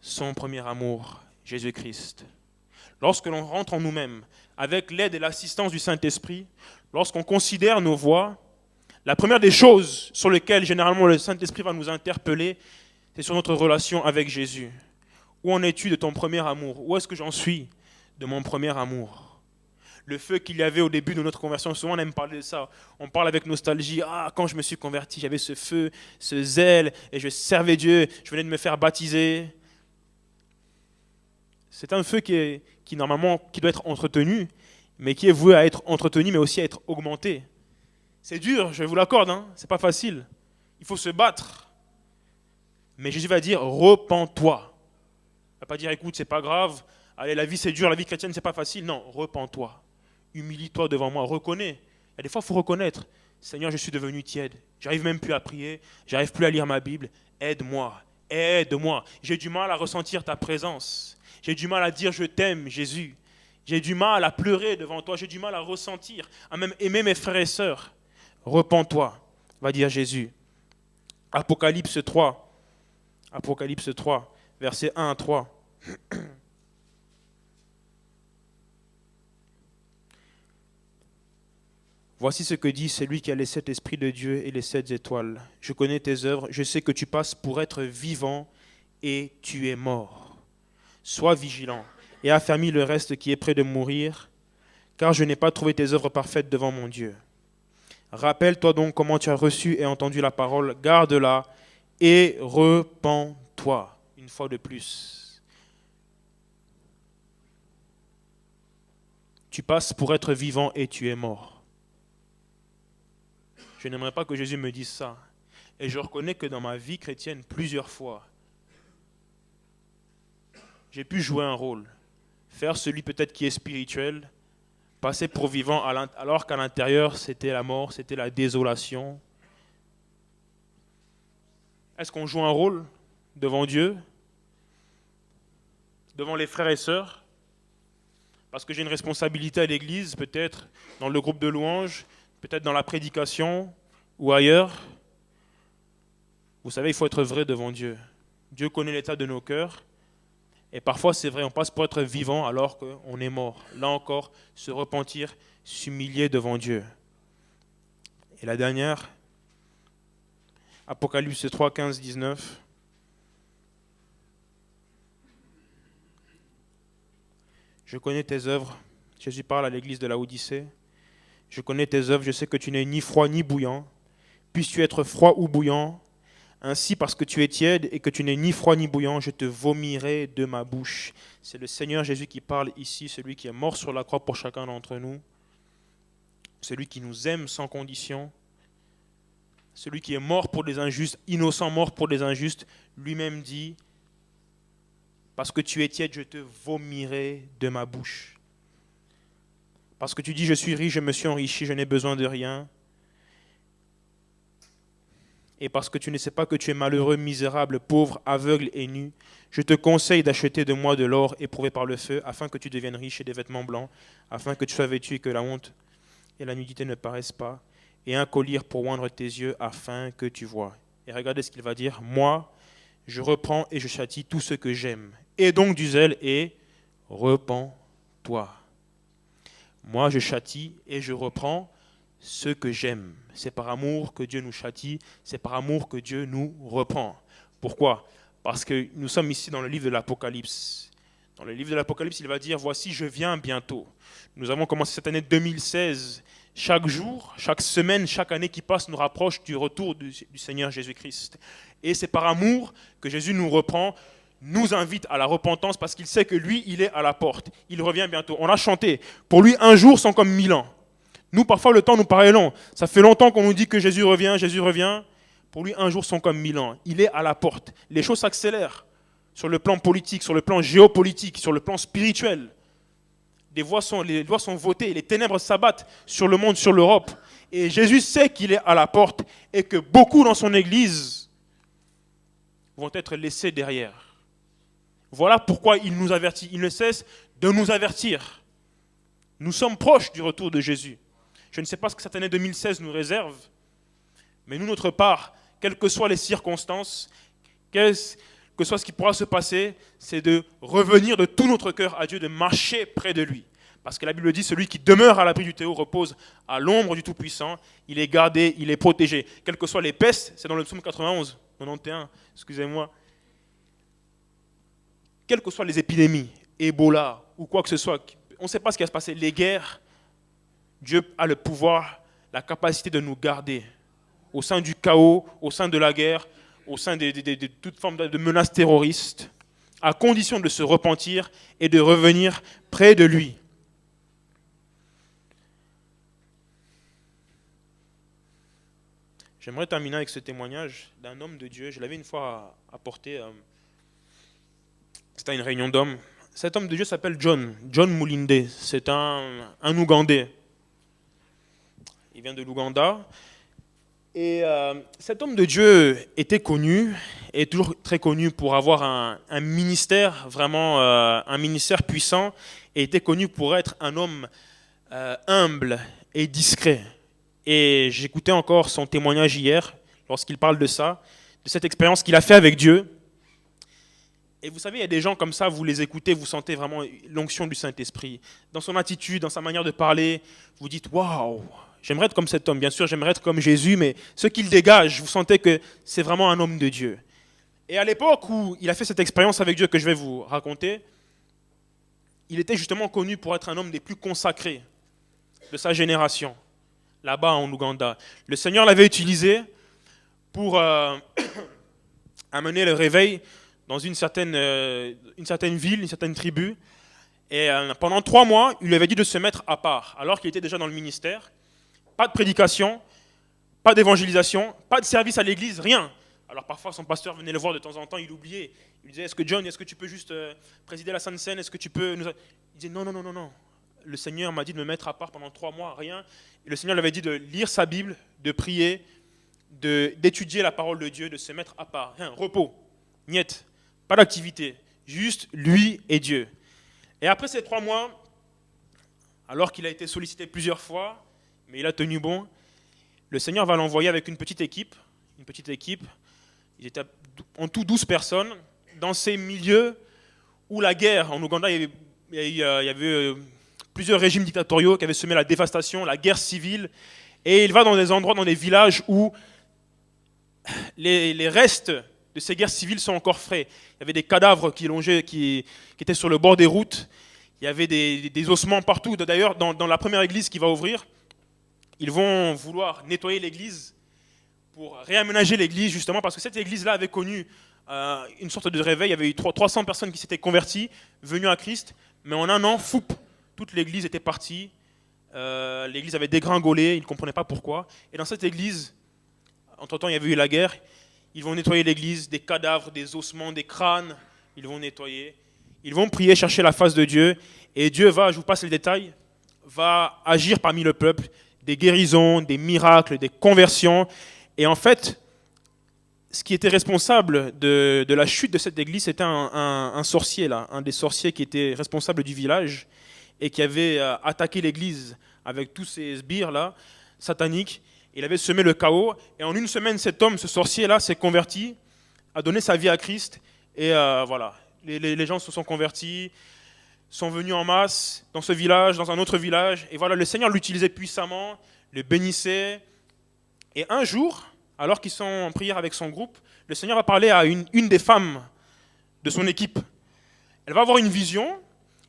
son premier amour, Jésus-Christ. Lorsque l'on rentre en nous-mêmes, avec l'aide et l'assistance du Saint-Esprit, lorsqu'on considère nos voies, la première des choses sur lesquelles généralement le Saint-Esprit va nous interpeller, c'est sur notre relation avec Jésus. Où en es-tu de ton premier amour? Où est-ce que j'en suis de mon premier amour? Le feu qu'il y avait au début de notre conversion, souvent on aime parler de ça. On parle avec nostalgie, quand je me suis converti, j'avais ce feu, ce zèle, et je servais Dieu, je venais de me faire baptiser. C'est un feu qui doit être entretenu, mais qui est voué à être entretenu, mais aussi à être augmenté. C'est dur, je vous l'accorde, c'est pas facile. Il faut se battre. Mais Jésus va dire, repens-toi. Il ne va pas dire, écoute, c'est pas grave, allez, la vie c'est dur, la vie chrétienne c'est pas facile. Non, repens-toi. Humilie-toi devant moi, reconnais. Il y a des fois, il faut reconnaître. Seigneur, je suis devenu tiède. J'arrive même plus à prier, j'arrive plus à lire ma Bible. Aide-moi, aide-moi. J'ai du mal à ressentir ta présence. J'ai du mal à dire je t'aime, Jésus. J'ai du mal à pleurer devant toi. J'ai du mal à ressentir, à même aimer mes frères et sœurs. Repens-toi, va dire Jésus. Apocalypse 3, versets 1 à 3. Voici ce que dit celui qui a les 7 esprits de Dieu et les 7 étoiles. Je connais tes œuvres, je sais que tu passes pour être vivant et tu es mort. Sois vigilant et affermis le reste qui est près de mourir, car je n'ai pas trouvé tes œuvres parfaites devant mon Dieu. Rappelle-toi donc comment tu as reçu et entendu la parole, garde-la et repens-toi. Une fois de plus. Tu passes pour être vivant et tu es mort. Je n'aimerais pas que Jésus me dise ça. Et je reconnais que dans ma vie chrétienne, plusieurs fois, j'ai pu jouer un rôle, faire celui peut-être qui est spirituel, passer pour vivant alors qu'à l'intérieur, c'était la mort, c'était la désolation. Est-ce qu'on joue un rôle devant Dieu, devant les frères et sœurs? Parce que j'ai une responsabilité à l'église, peut-être dans le groupe de louanges, peut-être dans la prédication ou ailleurs. Vous savez, il faut être vrai devant Dieu. Dieu connaît l'état de nos cœurs. Et parfois, c'est vrai, on passe pour être vivant alors qu'on est mort. Là encore, se repentir, s'humilier devant Dieu. Et la dernière, Apocalypse 3, 15, 19. Je connais tes œuvres. Jésus parle à l'église de Laodicée. Je connais tes œuvres, je sais que tu n'es ni froid ni bouillant. Puisses-tu être froid ou bouillant? Ainsi, parce que tu es tiède et que tu n'es ni froid ni bouillant, je te vomirai de ma bouche. C'est le Seigneur Jésus qui parle ici, celui qui est mort sur la croix pour chacun d'entre nous, celui qui nous aime sans condition. celui qui est mort pour les injustes, innocent mort pour les injustes, lui-même dit, parce que tu es tiède, je te vomirai de ma bouche. Parce que tu dis, je suis riche, je me suis enrichi, je n'ai besoin de rien. Et parce que tu ne sais pas que tu es malheureux, misérable, pauvre, aveugle et nu, je te conseille d'acheter de moi de l'or éprouvé par le feu, afin que tu deviennes riche et des vêtements blancs, afin que tu sois vêtu et que la honte et la nudité ne paraissent pas, et un collier pour oindre tes yeux, afin que tu vois. Et regardez ce qu'il va dire. Moi, je reprends et je châtie tout ce que j'aime. Et donc du zèle et repens-toi. Moi, je châtie et je reprends ce que j'aime. C'est par amour que Dieu nous châtie, c'est par amour que Dieu nous reprend. Pourquoi ? Parce que nous sommes ici dans le livre de l'Apocalypse. Dans le livre de l'Apocalypse, il va dire « Voici, je viens bientôt ». Nous avons commencé cette année 2016. Chaque jour, chaque semaine, chaque année qui passe nous rapproche du retour du Seigneur Jésus-Christ. Et c'est par amour que Jésus nous reprend, nous invite à la repentance parce qu'il sait que lui, il est à la porte. Il revient bientôt. On a chanté. Pour lui, un jour sont comme 1000 ans. Nous, parfois, le temps nous paraît long. Ça fait longtemps qu'on nous dit que Jésus revient, Jésus revient. Pour lui, un jour sont comme 1000 ans. Il est à la porte. Les choses s'accélèrent sur le plan politique, sur le plan géopolitique, sur le plan spirituel. Les lois sont votées, les ténèbres s'abattent sur le monde, sur l'Europe. Et Jésus sait qu'il est à la porte et que beaucoup dans son Église vont être laissés derrière. Voilà pourquoi il nous avertit. Il ne cesse de nous avertir. Nous sommes proches du retour de Jésus. Je ne sais pas ce que cette année 2016 nous réserve, mais nous, notre part, quelles que soient les circonstances, quel que soit ce qui pourra se passer, c'est de revenir de tout notre cœur à Dieu, de marcher près de lui. Parce que la Bible dit, celui qui demeure à l'abri du Très-Haut repose à l'ombre du Tout-Puissant, il est gardé, il est protégé. Quelles que soient les pestes, c'est dans le psaume 91, 91, excusez-moi. Quelles que soient les épidémies, Ebola ou quoi que ce soit, on ne sait pas ce qui va se passer, les guerres, Dieu a le pouvoir, la capacité de nous garder au sein du chaos, au sein de la guerre, au sein de toute forme de menaces terroristes, à condition de se repentir et de revenir près de lui. J'aimerais terminer avec ce témoignage d'un homme de Dieu. Je l'avais une fois apporté, c'était à une réunion d'hommes. Cet homme de Dieu s'appelle John Mulinde. C'est un Ougandais. Il vient de l'Ouganda. Et cet homme de Dieu était connu, est toujours très connu pour avoir un ministère, vraiment un ministère puissant, et était connu pour être un homme humble et discret. Et j'écoutais encore son témoignage hier, lorsqu'il parle de ça, de cette expérience qu'il a fait avec Dieu. Et vous savez, il y a des gens comme ça, vous les écoutez, vous sentez vraiment l'onction du Saint-Esprit. Dans son attitude, dans sa manière de parler, vous dites « Waouh !» J'aimerais être comme cet homme, bien sûr, j'aimerais être comme Jésus, mais ce qu'il dégage, vous sentez que c'est vraiment un homme de Dieu. Et à l'époque où il a fait cette expérience avec Dieu que je vais vous raconter, il était justement connu pour être un homme des plus consacrés de sa génération, là-bas en Ouganda. Le Seigneur l'avait utilisé pour amener le réveil dans une certaine ville, une certaine tribu. Et pendant 3 mois, il lui avait dit de se mettre à part, alors qu'il était déjà dans le ministère. Pas de prédication, pas d'évangélisation, pas de service à l'église, rien. Alors parfois, son pasteur venait le voir de temps en temps, il oubliait. Il lui disait, est-ce que tu peux juste présider la Sainte Seine? Est-ce que tu peux nous... Il disait, non. Le Seigneur m'a dit de me mettre à part pendant 3 mois, rien. Et le Seigneur lui avait dit de lire sa Bible, de prier, d'étudier la parole de Dieu, de se mettre à part. Rien, repos, niet, pas d'activité, juste lui et Dieu. Et après ces 3 mois, alors qu'il a été sollicité plusieurs fois, mais il a tenu bon, le Seigneur va l'envoyer avec une petite équipe. Ils étaient en tout 12 personnes dans ces milieux où la guerre, en Ouganda, il y avait plusieurs régimes dictatoriaux qui avaient semé la dévastation, la guerre civile. Et il va dans des endroits, dans des villages où les restes de ces guerres civiles sont encore frais. Il y avait des cadavres qui étaient sur le bord des routes. Il y avait des ossements partout. D'ailleurs, dans la première église qui va ouvrir, ils vont vouloir nettoyer l'église pour réaménager l'église, justement, parce que cette église-là avait connu une sorte de réveil. Il y avait eu 300 personnes qui s'étaient converties, venues à Christ, mais en un an, toute l'église était partie. L'église avait dégringolé, ils ne comprenaient pas pourquoi. Et dans cette église, Entre-temps, il y avait eu la guerre. Ils vont nettoyer l'église, des cadavres, des ossements, des crânes. Ils vont nettoyer. Ils vont prier, chercher la face de Dieu. Et Dieu va, je vous passe les détails, va agir parmi le peuple. Des guérisons, des miracles, des conversions. Et en fait, ce qui était responsable de la chute de cette église, c'était un sorcier, là, un des sorciers qui était responsable du village et qui avait attaqué l'église avec tous ces sbires-là, sataniques. Il avait semé le chaos. Et en une semaine, cet homme, ce sorcier-là, s'est converti, a donné sa vie à Christ. Et voilà, les gens se sont convertis, sont venus en masse dans ce village, dans un autre village. Et voilà, le Seigneur l'utilisait puissamment, le bénissait. Et un jour, alors qu'ils sont en prière avec son groupe, le Seigneur va parler à une des femmes de son équipe. Elle va avoir une vision,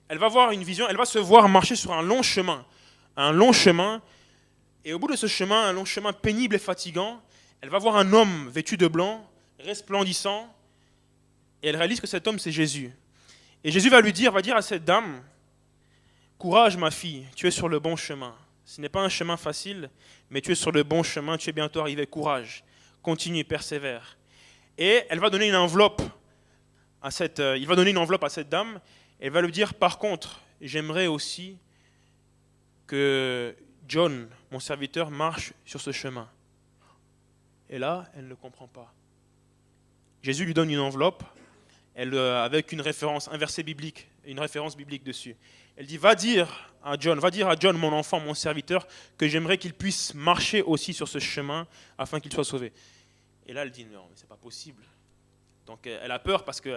elle va se voir marcher sur un long chemin. Et au bout de ce chemin, un long chemin pénible et fatigant, elle va voir un homme vêtu de blanc, resplendissant, et elle réalise que cet homme, c'est Jésus. Et Jésus va dire à cette dame, « Courage, ma fille, tu es sur le bon chemin. Ce n'est pas un chemin facile, mais tu es sur le bon chemin, tu es bientôt arrivé. Courage, continue, persévère. » Et elle va donner une enveloppe il va donner une enveloppe à cette dame, et elle va lui dire, « Par contre, j'aimerais aussi que John, mon serviteur, marche sur ce chemin. » Et là, elle ne comprend pas. Jésus lui donne une enveloppe, avec un verset biblique, une référence biblique dessus. Elle dit, va dire à John, mon enfant, mon serviteur, que j'aimerais qu'il puisse marcher aussi sur ce chemin afin qu'il soit sauvé. Et là, elle dit, non, mais c'est pas possible. Donc, elle a peur parce que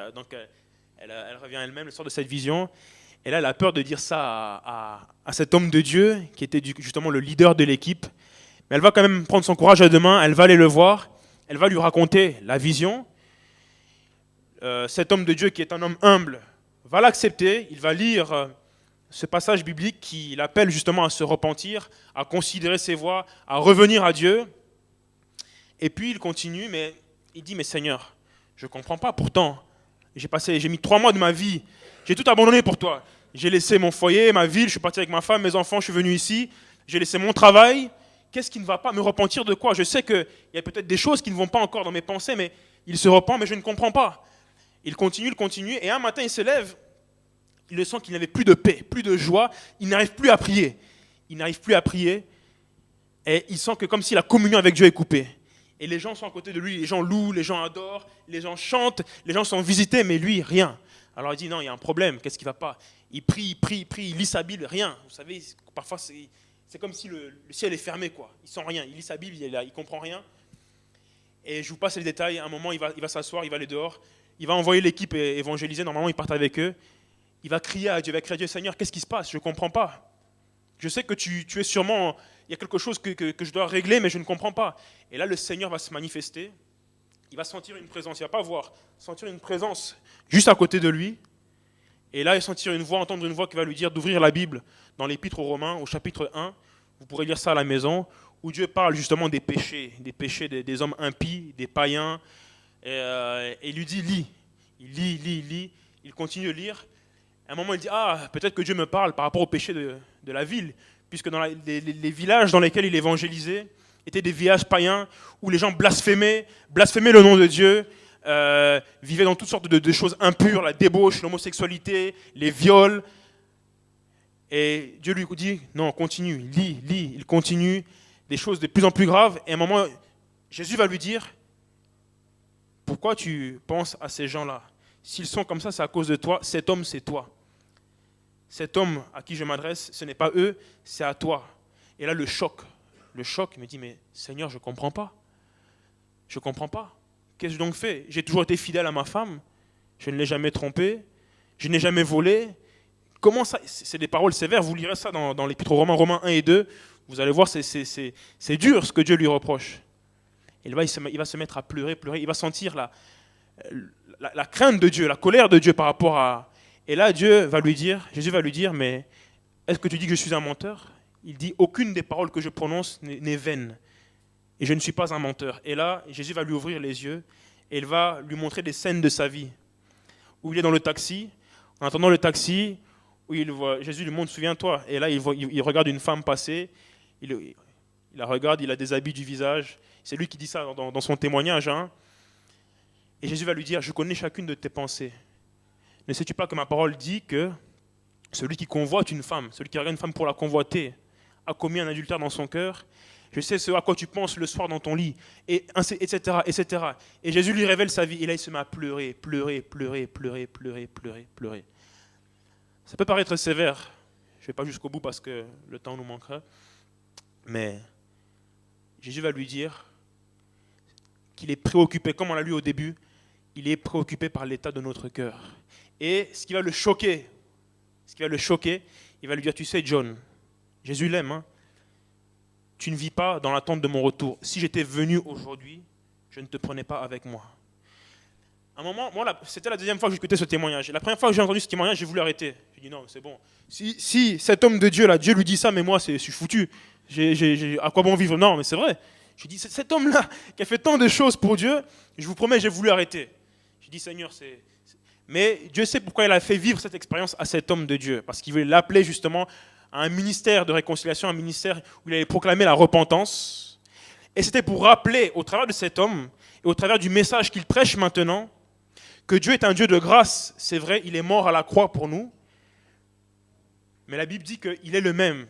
elle revient elle-même, elle sort de cette vision. Et là, elle a peur de dire ça à cet homme de Dieu, qui était justement le leader de l'équipe. Mais elle va quand même prendre son courage à deux mains, elle va aller le voir, elle va lui raconter la vision. Cet homme de Dieu, qui est un homme humble, va l'accepter, il va lire ce passage biblique qui l'appelle justement à se repentir, à considérer ses voies, à revenir à Dieu. Et puis il continue, mais il dit, mais Seigneur, je ne comprends pas, pourtant, j'ai mis 3 mois de ma vie, j'ai tout abandonné pour toi. J'ai laissé mon foyer, ma ville, je suis parti avec ma femme, mes enfants, je suis venu ici, j'ai laissé mon travail. Qu'est-ce qui ne va pas? Me repentir de quoi? Je sais qu'il y a peut-être des choses qui ne vont pas encore dans mes pensées, mais il se repent, mais je ne comprends pas. Il continue, et un matin il se lève, il le sent qu'il n'avait plus de paix, plus de joie, il n'arrive plus à prier. Et il sent que comme si la communion avec Dieu est coupée. Et les gens sont à côté de lui, les gens louent, les gens adorent, les gens chantent, les gens sont visités, mais lui, rien. Alors il dit, non, il y a un problème, qu'est-ce qui ne va pas? Il prie, il lit sa Bible, rien. Vous savez, parfois c'est comme si le ciel est fermé, quoi. Il sent rien, il lit sa Bible, il ne comprend rien. Et je vous passe les détails, à un moment, il va s'asseoir, il va aller dehors, il va envoyer l'équipe évangéliser, normalement ils partent avec eux. Il va crier à Dieu, Seigneur, qu'est-ce qui se passe? Je ne comprends pas. Je sais que tu es sûrement, il y a quelque chose que je dois régler, mais je ne comprends pas. Et là, le Seigneur va se manifester. Il va sentir une présence, il ne va pas voir, sentir une présence juste à côté de lui. Et là, il va sentir une voix, entendre une voix qui va lui dire d'ouvrir la Bible dans l'Épître aux Romains, au chapitre 1. Vous pourrez lire ça à la maison, où Dieu parle justement des péchés des hommes impies, des païens. Et il lui dit, lis. Il lit. Il continue de lire. À un moment, il dit, peut-être que Dieu me parle par rapport au péché de la ville, puisque dans les villages dans lesquels il évangélisait étaient des villages païens où les gens blasphémaient le nom de Dieu, vivaient dans toutes sortes de choses impures, la débauche, l'homosexualité, les viols. Et Dieu lui dit, non, continue, lis. Il continue, des choses de plus en plus graves. Et à un moment, Jésus va lui dire, pourquoi tu penses à ces gens-là? S'ils sont comme ça, c'est à cause de toi. Cet homme, c'est toi. Cet homme à qui je m'adresse, ce n'est pas eux, c'est à toi. Et là, le choc, il me dit, mais Seigneur, je ne comprends pas. Je ne comprends pas. Qu'est-ce que j'ai donc fait? J'ai toujours été fidèle à ma femme. Je ne l'ai jamais trompée. Je n'ai jamais volé. Comment ça? C'est des paroles sévères. Vous lirez ça dans l'Épître aux Romains, Romains 1 et 2. Vous allez voir, c'est dur ce que Dieu lui reproche. Et là, il va se mettre à pleurer. Il va sentir la crainte de Dieu, la colère de Dieu par rapport à... Et là, Jésus va lui dire, mais est-ce que tu dis que je suis un menteur? Il dit, aucune des paroles que je prononce n'est vaine. Et je ne suis pas un menteur. Et là, Jésus va lui ouvrir les yeux et il va lui montrer des scènes de sa vie. Où il est dans le taxi, en attendant le taxi, où Jésus lui montre, souviens-toi. Et là, il regarde une femme passer, il la regarde, il a des habits du visage, C'est lui qui dit ça dans son témoignage. Hein. Et Jésus va lui dire, je connais chacune de tes pensées. Ne sais-tu pas que ma parole dit que celui qui convoite une femme, celui qui regarde une femme pour la convoiter, a commis un adultère dans son cœur. Je sais ce à quoi tu penses le soir dans ton lit, et etc., etc. Et Jésus lui révèle sa vie. Et là, il se met à pleurer, pleurer, pleurer, pleurer, pleurer, pleurer, pleurer. Ça peut paraître sévère. Je ne vais pas jusqu'au bout parce que le temps nous manquera. Mais Jésus va lui dire qu'il est préoccupé, comme on l'a lu au début, il est préoccupé par l'état de notre cœur. Et ce qui va le choquer, il va lui dire, tu sais John, Jésus l'aime, hein, tu ne vis pas dans l'attente de mon retour. Si j'étais venu aujourd'hui, je ne te prenais pas avec moi. À un moment, moi, c'était la deuxième fois que j'écoutais ce témoignage. La première fois que j'ai entendu ce témoignage, j'ai voulu arrêter. J'ai dit non, c'est bon. Si cet homme de Dieu, là, Dieu lui dit ça, mais moi, je suis foutu. À quoi bon vivre? Non, mais c'est vrai. J'ai dit, cet homme-là, qui a fait tant de choses pour Dieu, je vous promets, j'ai voulu arrêter. J'ai dit, Seigneur, Mais Dieu sait pourquoi il a fait vivre cette expérience à cet homme de Dieu. Parce qu'il voulait l'appeler justement à un ministère de réconciliation, un ministère où il allait proclamer la repentance. Et c'était pour rappeler, au travers de cet homme, et au travers du message qu'il prêche maintenant, que Dieu est un Dieu de grâce. C'est vrai, il est mort à la croix pour nous. Mais la Bible dit qu'il est le même,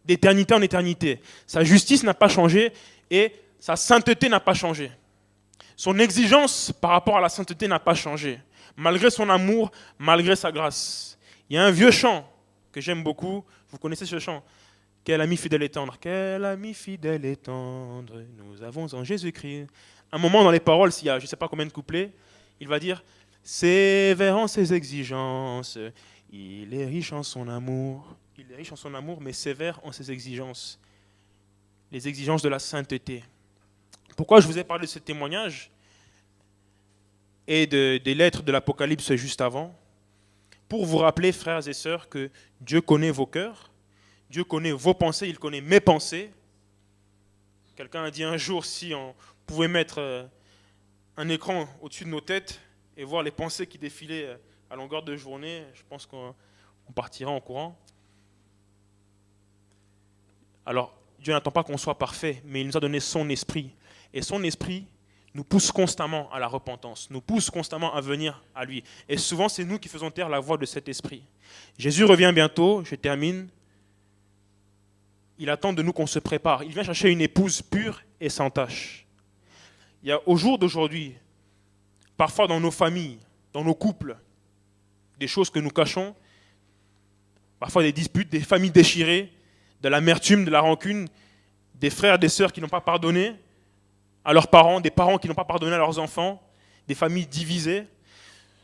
d'éternité en éternité. Sa justice n'a pas changé et sa sainteté n'a pas changé. Son exigence par rapport à la sainteté n'a pas changé. Malgré son amour, malgré sa grâce. Il y a un vieux chant que j'aime beaucoup. Vous connaissez ce chant? Quel ami fidèle et tendre. Quel ami fidèle et tendre, nous avons en Jésus-Christ. Un moment dans les paroles, s'il y a je ne sais pas combien de couplets, il va dire « Sévère en ses exigences, il est riche en son amour. » Il est riche en son amour, mais sévère en ses exigences. Les exigences de la sainteté. Pourquoi je vous ai parlé de ce témoignage et des lettres de l'Apocalypse juste avant? Pour vous rappeler, frères et sœurs, que Dieu connaît vos cœurs, Dieu connaît vos pensées, il connaît mes pensées. Quelqu'un a dit un jour, si on pouvait mettre un écran au-dessus de nos têtes et voir les pensées qui défilaient à longueur de journée, je pense qu'on partira en courant. Alors, Dieu n'attend pas qu'on soit parfait, mais il nous a donné son esprit. Et son esprit nous pousse constamment à la repentance, nous pousse constamment à venir à lui. Et souvent, c'est nous qui faisons taire la voix de cet esprit. Jésus revient bientôt, je termine. Il attend de nous qu'on se prépare. Il vient chercher une épouse pure et sans tache. Il y a au jour d'aujourd'hui, parfois dans nos familles, dans nos couples, des choses que nous cachons, parfois des disputes, des familles déchirées, de l'amertume, de la rancune, des frères, des sœurs qui n'ont pas pardonné à leurs parents, des parents qui n'ont pas pardonné à leurs enfants, des familles divisées.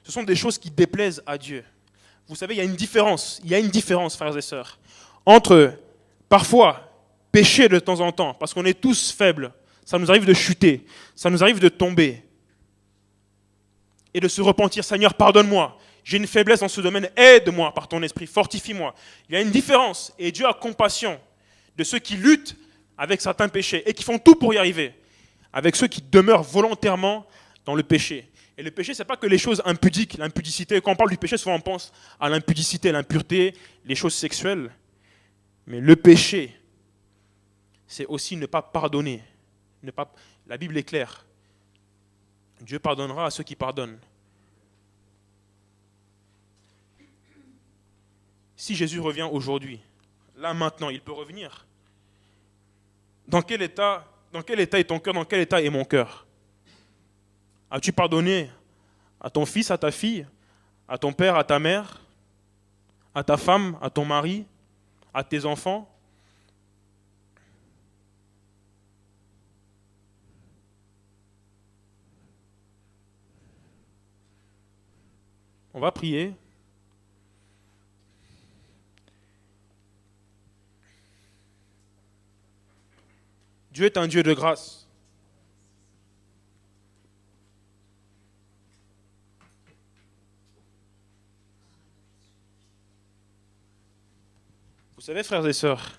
Ce sont des choses qui déplaisent à Dieu. Vous savez, il y a une différence, frères et sœurs, entre parfois pécher de temps en temps, parce qu'on est tous faibles, ça nous arrive de chuter, ça nous arrive de tomber, et de se repentir, Seigneur, pardonne-moi, j'ai une faiblesse dans ce domaine, aide-moi par ton esprit, fortifie-moi. Il y a une différence, et Dieu a compassion de ceux qui luttent avec certains péchés, et qui font tout pour y arriver, avec ceux qui demeurent volontairement dans le péché. Et le péché, ce n'est pas que les choses impudiques, l'impudicité. Quand on parle du péché, souvent on pense à l'impudicité, l'impureté, les choses sexuelles. Mais le péché, c'est aussi ne pas pardonner. La Bible est claire. Dieu pardonnera à ceux qui pardonnent. Si Jésus revient aujourd'hui, là maintenant, il peut revenir. Dans quel état est ton cœur? Dans quel état est mon cœur? As-tu pardonné à ton fils, à ta fille, à ton père, à ta mère, à ta femme, à ton mari, à tes enfants? On va prier. Dieu est un Dieu de grâce. Vous savez, frères et sœurs,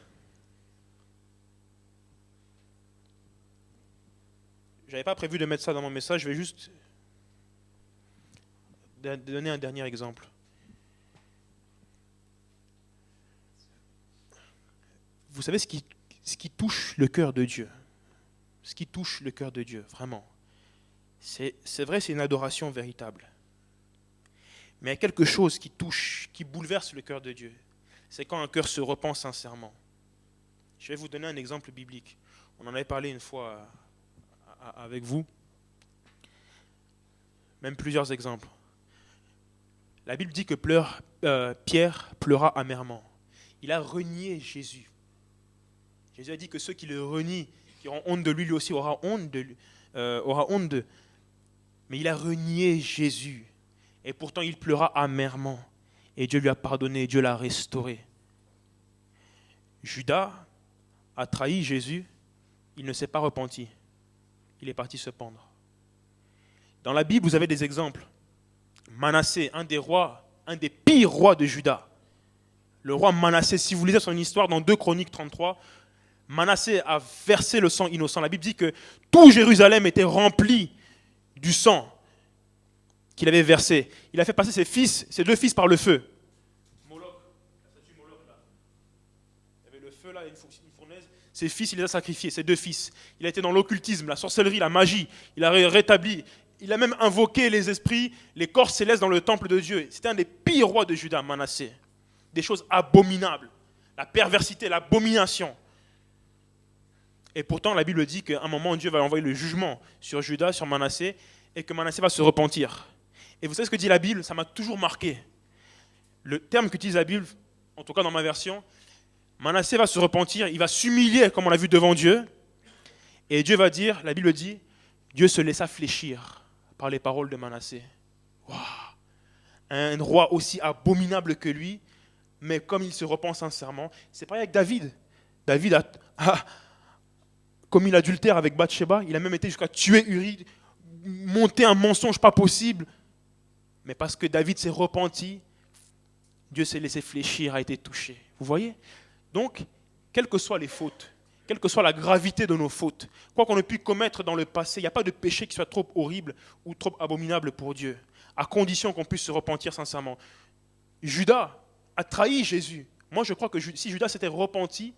je n'avais pas prévu de mettre ça dans mon message, je vais juste donner un dernier exemple. Vous savez ce qui touche le cœur de Dieu? ce qui touche le cœur de Dieu, vraiment, c'est vrai, c'est une adoration véritable. Mais il y a quelque chose qui touche, qui bouleverse le cœur de Dieu. C'est quand un cœur se repent sincèrement. Je vais vous donner un exemple biblique. On en avait parlé une fois avec vous. Même plusieurs exemples. La Bible dit que Pierre pleura amèrement. Il a renié Jésus. Jésus a dit que ceux qui le renient, qui auront honte de lui, lui aussi aura honte d'eux. Mais il a renié Jésus. Et pourtant, il pleura amèrement. Et Dieu lui a pardonné, Dieu l'a restauré. Judas a trahi Jésus, il ne s'est pas repenti. Il est parti se pendre. Dans la Bible, vous avez des exemples. Manassé, un des pires rois de Juda. Le roi Manassé, si vous lisez son histoire dans 2 Chroniques 33, Manassé a versé le sang innocent. La Bible dit que tout Jérusalem était rempli du sang qu'il avait versé. Il a fait passer ses 2 fils par le feu. Moloch, la statue Moloch là. Il y avait le feu là, une fournaise. Ses fils, il les a sacrifiés, ses 2 fils. Il a été dans l'occultisme, la sorcellerie, la magie. Il a rétabli. Il a même invoqué les esprits, les corps célestes dans le temple de Dieu. C'était un des pires rois de Juda, Manassé. Des choses abominables. La perversité, l'abomination. Et pourtant, la Bible dit qu'à un moment, Dieu va envoyer le jugement sur Juda, sur Manassé, et que Manassé va se repentir. Et vous savez ce que dit la Bible? Ça m'a toujours marqué. Le terme qu'utilise la Bible, en tout cas dans ma version, Manassé va se repentir, il va s'humilier, comme on l'a vu devant Dieu. Et Dieu va dire, la Bible dit, Dieu se laissa fléchir par les paroles de Manassé. Wow. Un roi aussi abominable que lui, mais comme il se repent sincèrement. C'est pareil avec David. David a commis l'adultère avec Bathsheba, il a même été jusqu'à tuer Uri, monter un mensonge pas possible. Mais parce que David s'est repenti, Dieu s'est laissé fléchir, a été touché. Vous voyez? Donc, quelles que soient les fautes, quelle que soit la gravité de nos fautes, quoi qu'on ait pu commettre dans le passé, il n'y a pas de péché qui soit trop horrible ou trop abominable pour Dieu, à condition qu'on puisse se repentir sincèrement. Judas a trahi Jésus. Moi, je crois que si Judas s'était repenti,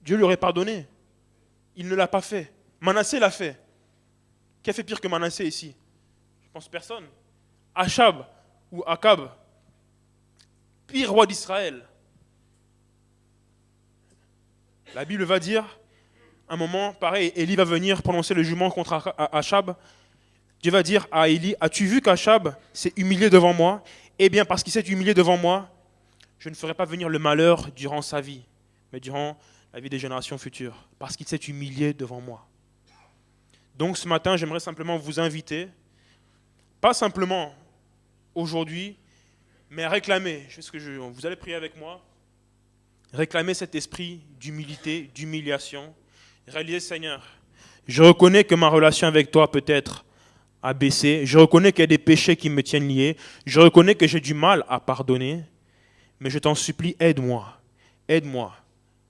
Dieu lui aurait pardonné. Il ne l'a pas fait. Manassé l'a fait. Qui a fait pire que Manassé ici? Je pense personne. Achab ou Akab, pire roi d'Israël. La Bible va dire, un moment, pareil, Élie va venir prononcer le jugement contre Achab. Dieu va dire à Élie, as-tu vu qu'Achab s'est humilié devant moi? Eh bien, parce qu'il s'est humilié devant moi, je ne ferai pas venir le malheur durant sa vie, mais durant la vie des générations futures, parce qu'il s'est humilié devant moi. Donc ce matin, j'aimerais simplement vous inviter, pas simplement aujourd'hui, mais à réclamer, vous allez prier avec moi, réclamer cet esprit d'humilité, d'humiliation, réaliser, Seigneur, je reconnais que ma relation avec toi peut-être a baissé, je reconnais qu'il y a des péchés qui me tiennent liés, je reconnais que j'ai du mal à pardonner, mais je t'en supplie, aide-moi, aide-moi,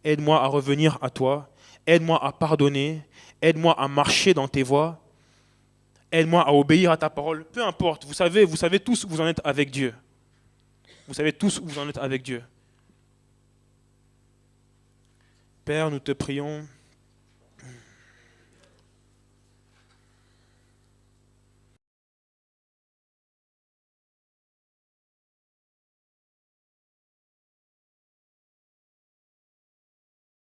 aide-moi à revenir à toi, aide-moi à pardonner, aide-moi à marcher dans tes voies, aide-moi à obéir à ta parole, peu importe, vous savez tous où vous en êtes avec Dieu. Vous savez tous où vous en êtes avec Dieu. Père, nous te prions